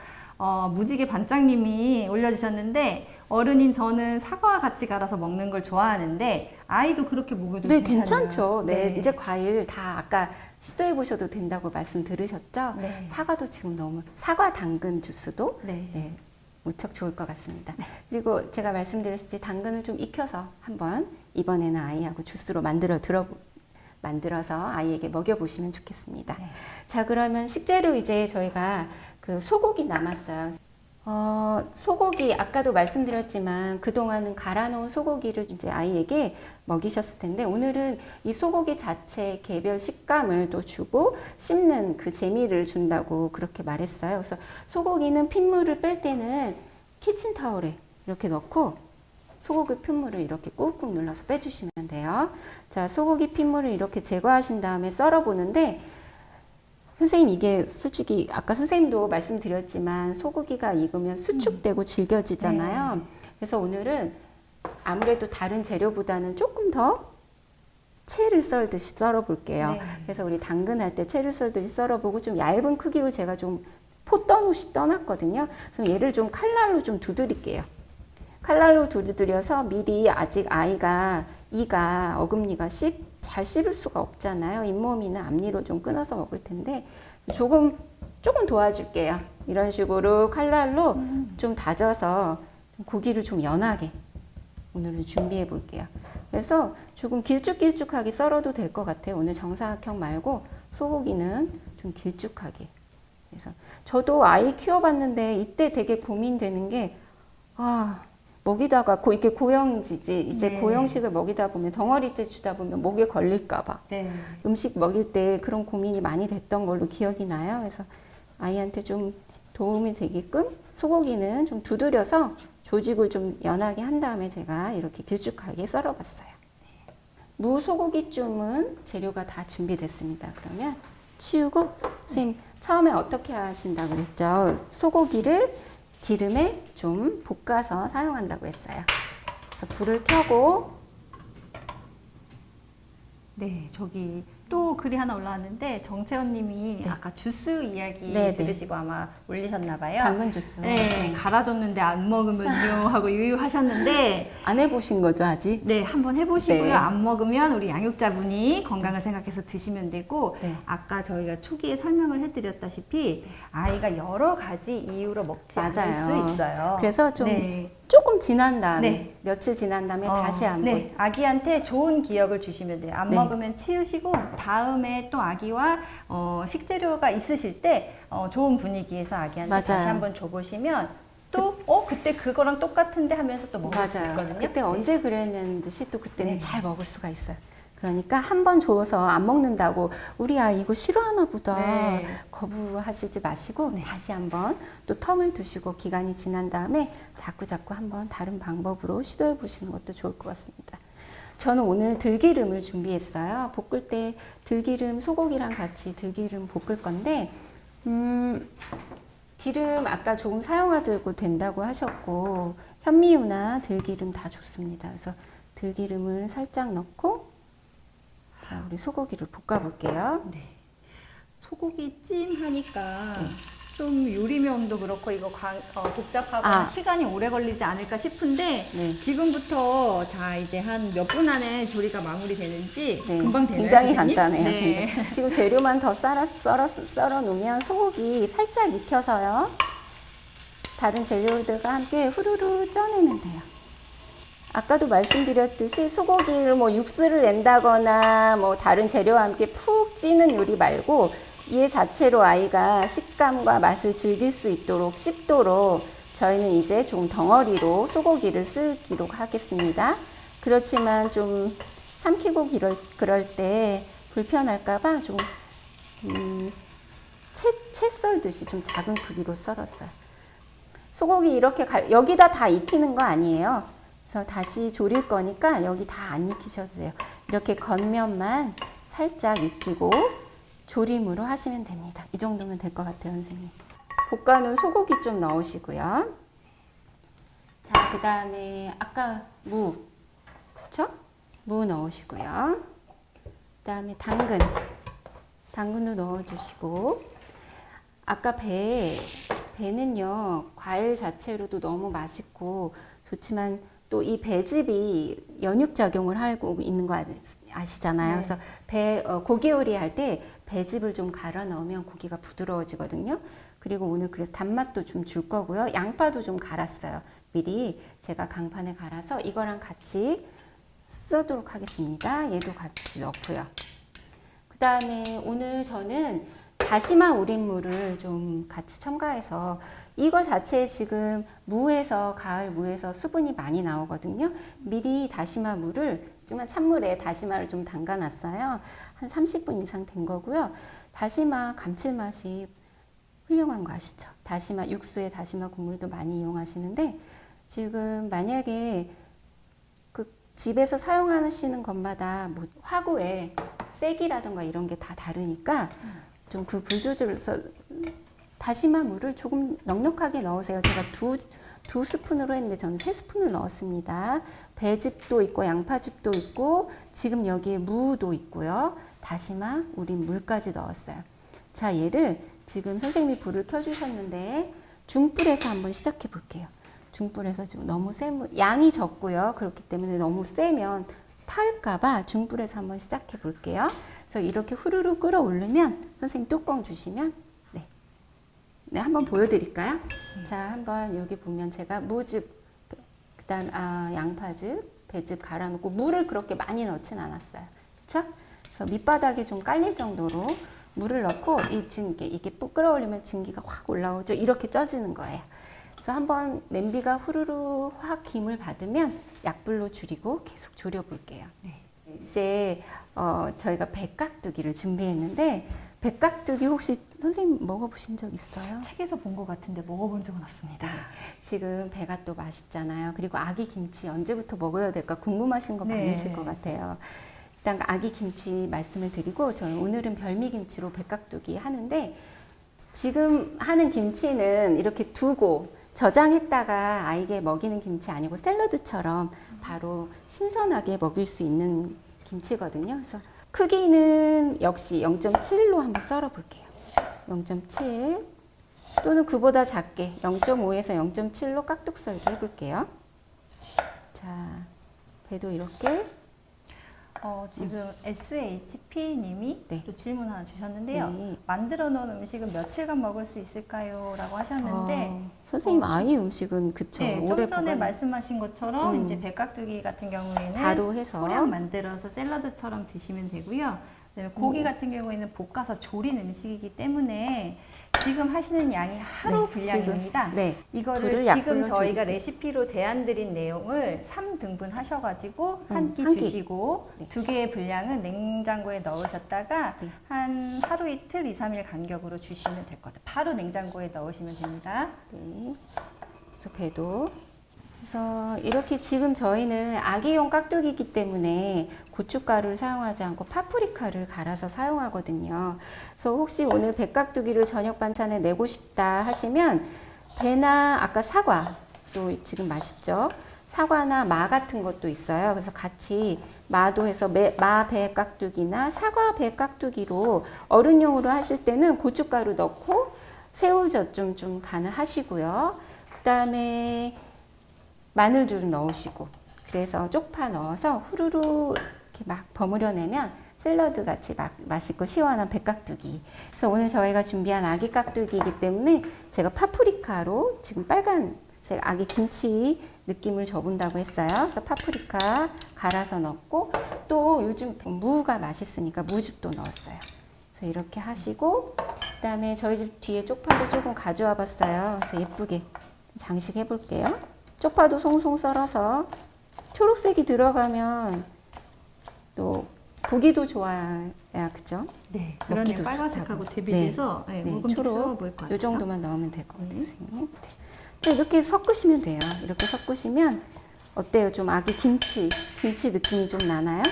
무지개 반장님이 올려주셨는데, 어른인 저는 사과와 같이 갈아서 먹는 걸 좋아하는데, 아이도 그렇게 먹어도 네, 괜찮아요. 괜찮죠. 네, 이제 과일 다 아까 시도해 보셔도 된다고 말씀 들으셨죠? 네. 사과도 지금 너무 사과 당근 주스도 네. 네, 무척 좋을 것 같습니다. 그리고 제가 말씀드렸듯이 당근을 좀 익혀서 한번 이번에는 아이하고 주스로 만들어서 아이에게 먹여보시면 좋겠습니다. 네. 자, 그러면 식재료 이제 저희가 그 소고기 남았어요. 소고기 아까도 말씀드렸지만 그동안은 갈아놓은 소고기를 이제 아이에게 먹이셨을 텐데 오늘은 이 소고기 자체 개별 식감을 또 주고 씹는 그 재미를 준다고 그렇게 말했어요. 그래서 소고기는 핏물을 뺄 때는 키친타올에 이렇게 넣고 소고기 핏물을 이렇게 꾹꾹 눌러서 빼주시면 돼요. 자, 소고기 핏물을 이렇게 제거하신 다음에 썰어보는데 선생님 이게 솔직히 아까 선생님도 말씀드렸지만 소고기가 익으면 수축되고 질겨지잖아요. 네. 그래서 오늘은 아무래도 다른 재료보다는 조금 더 채를 썰듯이 썰어볼게요. 네. 그래서 우리 당근 할 때 채를 썰듯이 썰어보고 좀 얇은 크기로 제가 좀 포 떠놨거든요. 그래서 얘를 좀 칼날로 좀 두드릴게요. 칼날로 두드려서 미리 아직 아이가 이가 어금니가 잘 씹을 수가 없잖아요. 잇몸이나 앞니로 좀 끊어서 먹을 텐데 조금 도와줄게요. 이런 식으로 칼날로 좀 다져서 고기를 좀 연하게 오늘은 준비해 볼게요. 그래서 조금 길쭉길쭉하게 썰어도 될 것 같아요. 오늘 정사각형 말고 소고기는 좀 길쭉하게. 그래서 저도 아이 키워봤는데 이때 되게 고민되는 게 먹이다가 이렇게 고형지지 이제 네. 고형식을 먹이다 보면 덩어리째 주다 보면 목에 걸릴까봐 네. 음식 먹일 때 그런 고민이 많이 됐던 걸로 기억이 나요. 그래서 아이한테 좀 도움이 되게끔 소고기는 좀 두드려서 조직을 좀 연하게 한 다음에 제가 이렇게 길쭉하게 썰어봤어요. 무소고기쯤은 재료가 다 준비됐습니다. 그러면 치우고 선생님 처음에 어떻게 하신다고 그랬죠? 소고기를 기름에 좀 볶아서 사용한다고 했어요. 그래서 불을 켜고 네, 저기 또 글이 하나 올라왔는데 정채원 님이 네. 아까 주스 이야기 네, 네. 들으시고 아마 올리셨나 봐요. 당근 주스. 네, 갈아줬는데 안 먹으면요 하고 유유하셨는데 안 해보신 거죠 아직? 네, 한번 해보시고요. 네. 안 먹으면 우리 양육자분이 건강을 생각해서 드시면 되고 네. 아까 저희가 초기에 설명을 해드렸다시피 아이가 여러 가지 이유로 먹지 않을 맞아요. 수 있어요. 그래서 좀 네. 조금 지난 다음에 네. 며칠 지난 다음에 다시 한번 네, 아기한테 좋은 기억을 주시면 돼요. 안 네. 먹으면 치우시고 다음에 또 아기와 식재료가 있으실 때 좋은 분위기에서 아기한테 맞아요. 다시 한번 줘보시면 또 그때 그거랑 똑같은데 하면서 또 먹을 수 맞아요. 있거든요. 그때 언제 그랬는 듯이 또 그때는 네. 잘 먹을 수가 있어요. 그러니까 한 번 줘서 안 먹는다고 우리 아이 이거 싫어하나 보다 네. 거부하시지 마시고 다시 한번 또 텀을 두시고 기간이 지난 다음에 자꾸 한번 다른 방법으로 시도해 보시는 것도 좋을 것 같습니다. 저는 오늘 들기름을 준비했어요. 볶을 때 들기름 소고기랑 같이 들기름 볶을 건데 기름 아까 조금 사용하셔도 된다고 하셨고 현미유나 들기름 다 좋습니다. 그래서 들기름을 살짝 넣고 자, 우리 소고기를 볶아 볼게요. 네. 소고기 찜 하니까 좀 요리명도 그렇고 이거 복잡하고 시간이 오래 걸리지 않을까 싶은데 네. 지금부터 자 이제 한 몇 분 안에 조리가 마무리되는지 네, 금방 되나요? 굉장히 선생님? 간단해요. 네. 굉장히. 지금 재료만 더 썰어 놓으면 소고기 살짝 익혀서요. 다른 재료들과 함께 후루루 쪄내면 돼요. 아까도 말씀드렸듯이 소고기를 뭐 육수를 낸다거나 뭐 다른 재료와 함께 푹 찌는 요리 말고 얘 자체로 아이가 식감과 맛을 즐길 수 있도록 씹도록 저희는 이제 좀 덩어리로 소고기를 쓰기로 하겠습니다. 그렇지만 좀 삼키고 그럴 때 불편할까봐 좀 채 썰듯이 좀 작은 크기로 썰었어요. 소고기 이렇게 여기다 다 익히는 거 아니에요. 그래서 다시 졸일 거니까 여기 다 안 익히셔도 돼요. 이렇게 겉면만 살짝 익히고 조림으로 하시면 됩니다. 이 정도면 될 것 같아요, 선생님. 볶아놓은 소고기 좀 넣으시고요. 자, 그 다음에 아까 무, 그쵸? 무 넣으시고요. 그 다음에 당근도 넣어주시고, 아까 배는요, 과일 자체로도 너무 맛있고 좋지만 또 이 배즙이 연육작용을 하고 있는 거 아시잖아요. 네. 그래서 고기 요리할 때 배즙을 좀 갈아 넣으면 고기가 부드러워지거든요. 그리고 오늘 그래서 단맛도 좀 줄 거고요. 양파도 좀 갈았어요. 미리 제가 강판에 갈아서 이거랑 같이 쓰도록 하겠습니다. 얘도 같이 넣고요. 그 다음에 오늘 저는 다시마 우린물을 좀 같이 첨가해서 이거 자체에 지금 가을 무에서 수분이 많이 나오거든요. 미리 다시마 물을 정말 찬물에 다시마를 좀 담가 놨어요. 한 30분 이상 된 거고요. 다시마 감칠맛이 훌륭한 거 아시죠? 다시마 육수에 다시마 국물도 많이 이용하시는데 지금 만약에 그 집에서 사용하시는 것마다 뭐 화구에 세기라든가 이런 게 다 다르니까 좀 그 불 조절해서 다시마 물을 조금 넉넉하게 넣으세요. 제가 두 스푼으로 했는데 저는 3스푼을 넣었습니다. 배즙도 있고 양파즙도 있고 지금 여기에 무도 있고요. 다시마 우린 물까지 넣었어요. 자, 얘를 지금 선생님이 불을 켜주셨는데 중불에서 한번 시작해 볼게요. 중불에서 지금 너무 양이 적고요. 그렇기 때문에 너무 세면 탈까봐 중불에서 한번 시작해 볼게요. 그래서 이렇게 후루룩 끓어오르면 선생님 뚜껑 주시면 네, 한번 보여드릴까요? 자, 한번 여기 보면 제가 무즙, 그다음 양파즙, 배즙 갈아놓고 물을 그렇게 많이 넣진 않았어요. 그렇죠? 그래서 밑바닥에 좀 깔릴 정도로 물을 넣고 이게 끓어올리면 증기가 확 올라오죠. 이렇게 쪄지는 거예요. 그래서 한번 냄비가 후루룩 확 김을 받으면 약불로 줄이고 계속 졸여볼게요. 네. 이제 저희가 백깍두기를 준비했는데 백깍두기 혹시 선생님 먹어보신 적 있어요? 책에서 본 것 같은데 먹어본 적은 없습니다. 지금 배가 또 맛있잖아요. 그리고 아기 김치 언제부터 먹어야 될까 궁금하신 거 많으실 것 같아요. 일단 아기 김치 말씀을 드리고 저는 오늘은 별미김치로 백깍두기 하는데 지금 하는 김치는 이렇게 두고 저장했다가 아이에게 먹이는 김치 아니고 샐러드처럼 바로 신선하게 먹일 수 있는 김치거든요. 그래서 크기는 역시 0.7로 한번 썰어 볼게요. 0.7 또는 그보다 작게 0.5에서 0.7로 깍둑 썰기 해볼게요. 자, 배도 이렇게 지금 SHP님이 네. 또 질문 하나 주셨는데요. 네. 만들어 놓은 음식은 며칠간 먹을 수 있을까요? 라고 하셨는데 선생님 아이 음식은 그쵸 네, 좀 오래 전에 보관- 말씀하신 것처럼 이제 백각두기 같은 경우에는 바로 해서 소량 만들어서 샐러드처럼 드시면 되고요. 그다음에 고기 같은 경우에는 볶아서 조린 음식이기 때문에 지금 하시는 양이 하루 네, 분량입니다. 지금, 네. 이거를 불을 지금 약불로 저희가 줄이고. 레시피로 제안드린 내용을 3등분 하셔가지고 한 끼 한 끼. 주시고 네. 2개의 분량은 냉장고에 넣으셨다가 네. 한 하루 이틀, 2, 3일 간격으로 주시면 될 것 같아요. 바로 냉장고에 넣으시면 됩니다. 네. 그래서 배도 그래서 이렇게 지금 저희는 아기용 깍두기이기 때문에 고춧가루를 사용하지 않고 파프리카를 갈아서 사용하거든요. 그래서 혹시 오늘 백깍두기를 저녁 반찬에 내고 싶다 하시면 배나 아까 사과도 지금 맛있죠. 사과나 마 같은 것도 있어요. 그래서 같이 마도 해서 마 백깍두기나 사과 백깍두기로 어른용으로 하실 때는 고춧가루 넣고 새우젓 좀 가능하시고요. 그 다음에 마늘좀 넣으시고 그래서 쪽파 넣어서 후루룩 이렇게 막 버무려내면 샐러드 같이 막 맛있고 시원한 백깍두기. 그래서 오늘 저희가 준비한 아기 깍두기이기 때문에 제가 파프리카로 지금 빨간 그래서 아기 김치 느낌을 줘본다고 했어요. 그래서 파프리카 갈아서 넣고 또 요즘 무가 맛있으니까 무즙도 넣었어요. 그래서 이렇게 하시고 그다음에 저희 집 뒤에 쪽파를 조금 가져와 봤어요. 그래서 예쁘게 장식해 볼게요. 쪽파도 송송 썰어서 초록색이 들어가면 또 보기도 좋아야 그죠? 네, 먹기도 그러네요. 빨간색하고 좋다고. 대비돼서 네, 네, 먹음직스러워 초록 보일 것 같아요. 이 정도만 넣으면 될 것 같아요. 네. 선생님. 네. 네, 이렇게 섞으시면 돼요. 이렇게 섞으시면 어때요? 좀 아기 김치 느낌이 좀 나나요?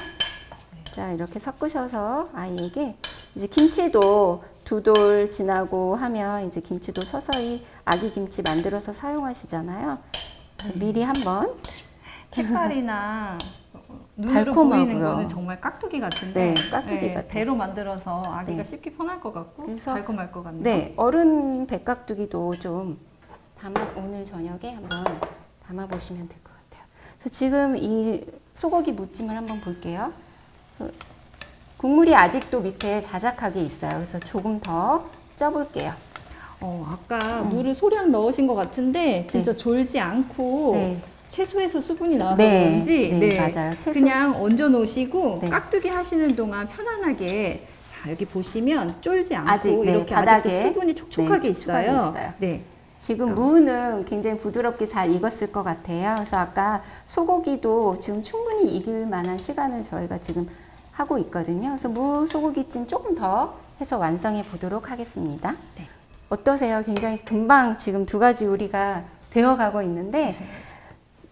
자, 이렇게 섞으셔서 아이에게 이제 김치도 2돌 지나고 하면 이제 김치도 서서히 아기 김치 만들어서 사용하시잖아요. 미리 한번 색깔이나 눈으로 달콤하고요. 보이는 거는 정말 깍두기 같은데 네, 깍두기 같아요. 배로 만들어서 아기가 네. 씹기 편할 것 같고 그래서 달콤할 것 같네요. 네, 어른 백깍두기도 좀 오늘 저녁에 한번 담아 보시면 될 것 같아요. 그래서 지금 이 소고기 무침을 한번 볼게요. 국물이 아직도 밑에 자작하게 있어요. 그래서 조금 더 쪄볼게요. 아까 물을 소량 넣으신 것 같은데 진짜 네. 졸지 않고 네. 채소에서 수분이 나와서 네, 그런지 네, 맞아요. 채소- 그냥 얹어 놓으시고 네. 깍두기 하시는 동안 편안하게 자, 여기 보시면 쫄지 않고 아직, 네, 이렇게 바닥에 아직도 수분이 촉촉하게 네, 촉촉하게 있어요. 있어요. 네. 지금 무는 굉장히 부드럽게 잘 익었을 것 같아요. 그래서 아까 소고기도 지금 충분히 익을 만한 시간을 저희가 지금 하고 있거든요. 그래서 무 소고기찜 조금 더 해서 완성해 보도록 하겠습니다. 네. 어떠세요? 굉장히 금방 지금 2가지 요리가 되어가고 있는데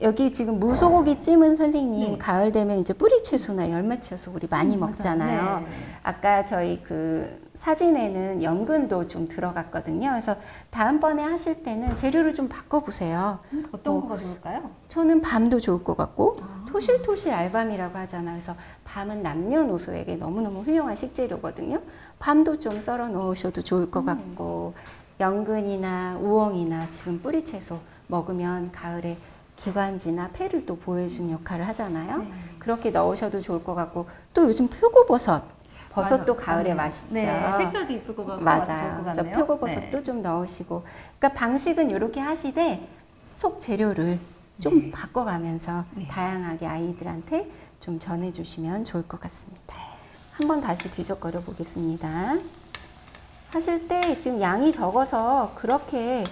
여기 지금 무 소고기 찜은 선생님 네. 가을 되면 이제 뿌리 채소나 열매 채소 우리 많이 먹잖아요. 맞아요. 네. 아까 저희 그 사진에는 연근도 좀 들어갔거든요. 그래서 다음번에 하실 때는 재료를 좀 바꿔보세요. 어떤 뭐, 거가 좋을까요? 저는 밤도 좋을 것 같고 토실토실 알밤이라고 하잖아요. 그래서 밤은 남녀노소에게 너무너무 훌륭한 식재료거든요. 밤도 좀 썰어 놓으셔도 좋을 것 같고 연근이나 우엉이나 지금 뿌리채소 먹으면 가을에 기관지나 폐를 또 보호해주는 역할을 하잖아요. 네. 그렇게 넣으셔도 좋을 것 같고 또 요즘 표고버섯 버섯도 맞아. 가을에 네. 맛있죠. 네, 색깔도 이쁠 것 같고 맞아요. 좋을 것 그래서 같네요. 표고버섯도 네. 좀 넣으시고, 그러니까 방식은 이렇게 하시되 속 재료를 좀 바꿔가면서 네. 다양하게 아이들한테 좀 전해주시면 좋을 것 같습니다. 한번 다시 뒤적거려 보겠습니다. 하실 때 지금 양이 적어서 그렇게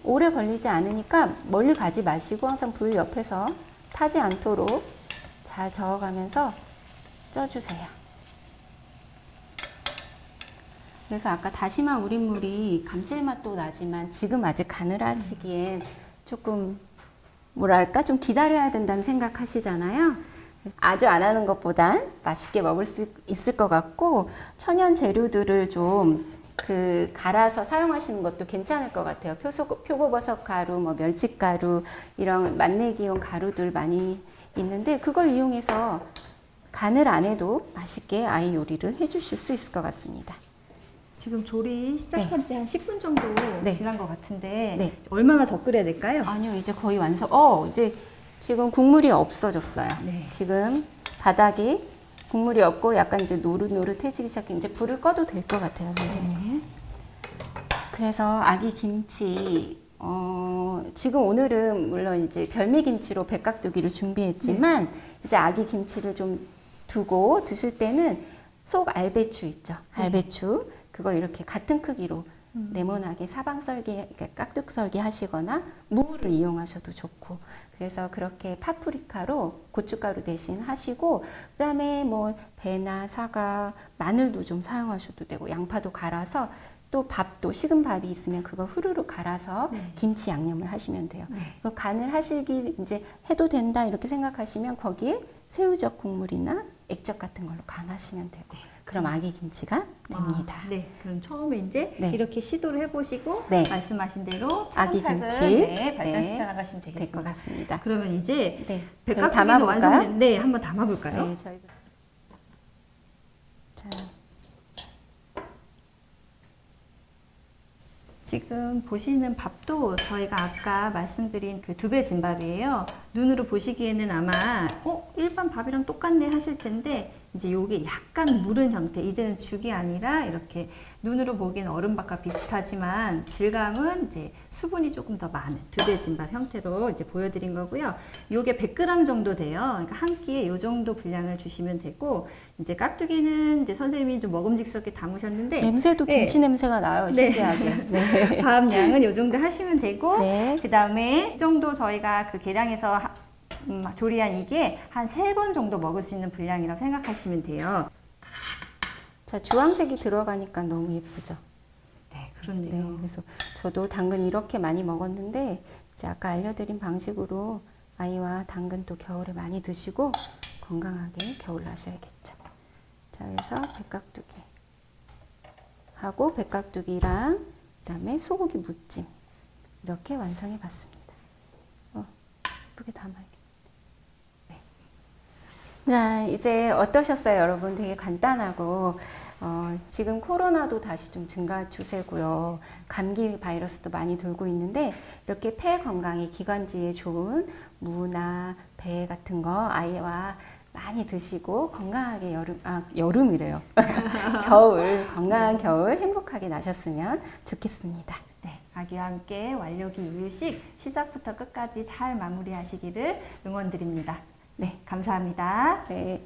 오래 걸리지 않으니까 멀리 가지 마시고 항상 불 옆에서 타지 않도록 잘 저어가면서 쪄주세요. 그래서 아까 다시마 우린물이 감칠맛도 나지만 지금 아직 간을 하시기엔 조금 뭐랄까 좀 기다려야 된다는 생각하시잖아요. 아주 안 하는 것보단 맛있게 먹을 수 있을 것 같고 천연 재료들을 좀 갈아서 사용하시는 것도 괜찮을 것 같아요. 표고버섯 가루, 뭐 멸치가루 이런 맛내기용 가루들 많이 있는데 그걸 이용해서 간을 안 해도 맛있게 아이 요리를 해주실 수 있을 것 같습니다. 지금 조리 시작한 지 한 10분 정도 네. 지난 것 같은데 네. 얼마나 더 끓여야 될까요? 아니요, 이제 거의 완성. 이제 지금 국물이 없어졌어요. 네. 지금 바닥이 국물이 없고 약간 이제 노릇노릇해지기 시작해. 이제 불을 꺼도 될 것 같아요, 선생님. 그래서 아기 김치, 지금 오늘은 물론 이제 별미김치로 백각두기를 준비했지만 이제 아기 김치를 좀 두고 드실 때는 속 알배추 있죠. 알배추. 그거 이렇게 같은 크기로 네모나게 사방 썰기, 그러니까 깍둑 썰기 하시거나 무를 이용하셔도 좋고 그래서 그렇게 파프리카로 고춧가루 대신 하시고 그다음에 뭐 배나 사과, 마늘도 좀 사용하셔도 되고 양파도 갈아서 또 밥도 식은 밥이 있으면 그거 후루룩 갈아서 네. 김치 양념을 하시면 돼요. 네. 그 간을 하시기 이제 해도 된다 이렇게 생각하시면 거기에 새우젓 국물이나 액젓 같은 걸로 간하시면 되고 그럼 아기 김치가 됩니다. 네, 그럼 처음에 이제 네. 이렇게 시도를 해보시고 네. 말씀하신 대로 아기 차근차근 김치. 네, 발전시켜 네. 나가시면 될 되겠습니다. 것 같습니다. 그러면 이제 네, 저희 백각두기도 담아볼까요? 완성됐는데 한번 담아볼까요? 네, 저희가 자, 지금 보시는 밥도 저희가 아까 말씀드린 그 2배 진밥이에요. 눈으로 보시기에는 아마 일반 밥이랑 똑같네 하실 텐데 이제 요게 약간 무른 형태, 이제는 죽이 아니라 이렇게 눈으로 보기엔 얼음밥과 비슷하지만 질감은 이제 수분이 조금 더 많은 두대진밥 형태로 이제 보여드린 거고요. 요게 100g 정도 돼요. 그러니까 한 끼에 요 정도 분량을 주시면 되고, 이제 깍두기는 이제 선생님이 좀 먹음직스럽게 담으셨는데 냄새도 네. 김치 냄새가 나요. 네. 신기하게. 네. 밥 양은 요 정도 하시면 되고, 네. 그 다음에 이 정도 저희가 그 계량해서 조리한 이게 한 3번 정도 먹을 수 있는 분량이라고 생각하시면 돼요. 자, 주황색이 들어가니까 너무 예쁘죠. 네, 네, 그렇네요. 그래서 저도 당근 이렇게 많이 먹었는데 이제 아까 알려드린 방식으로 아이와 당근 또 겨울에 많이 드시고 건강하게 겨울 나셔야겠죠. 자, 그래서 백각두기 하고 백각두기랑 그다음에 소고기 무찜 이렇게 완성해 봤습니다. 예쁘게 담아야겠다. 네. 자, 이제 어떠셨어요, 여러분? 되게 간단하고 지금 코로나도 다시 좀 증가 추세고요. 감기 바이러스도 많이 돌고 있는데 이렇게 폐 건강에 기관지에 좋은 무나 배 같은 거 아이와 많이 드시고 건강하게 여름이래요. 겨울, 건강한 겨울 행복하게 나셨으면 좋겠습니다. 네, 아기와 함께 완료기 이유식 시작부터 끝까지 잘 마무리하시기를 응원드립니다. 네, 감사합니다. 네.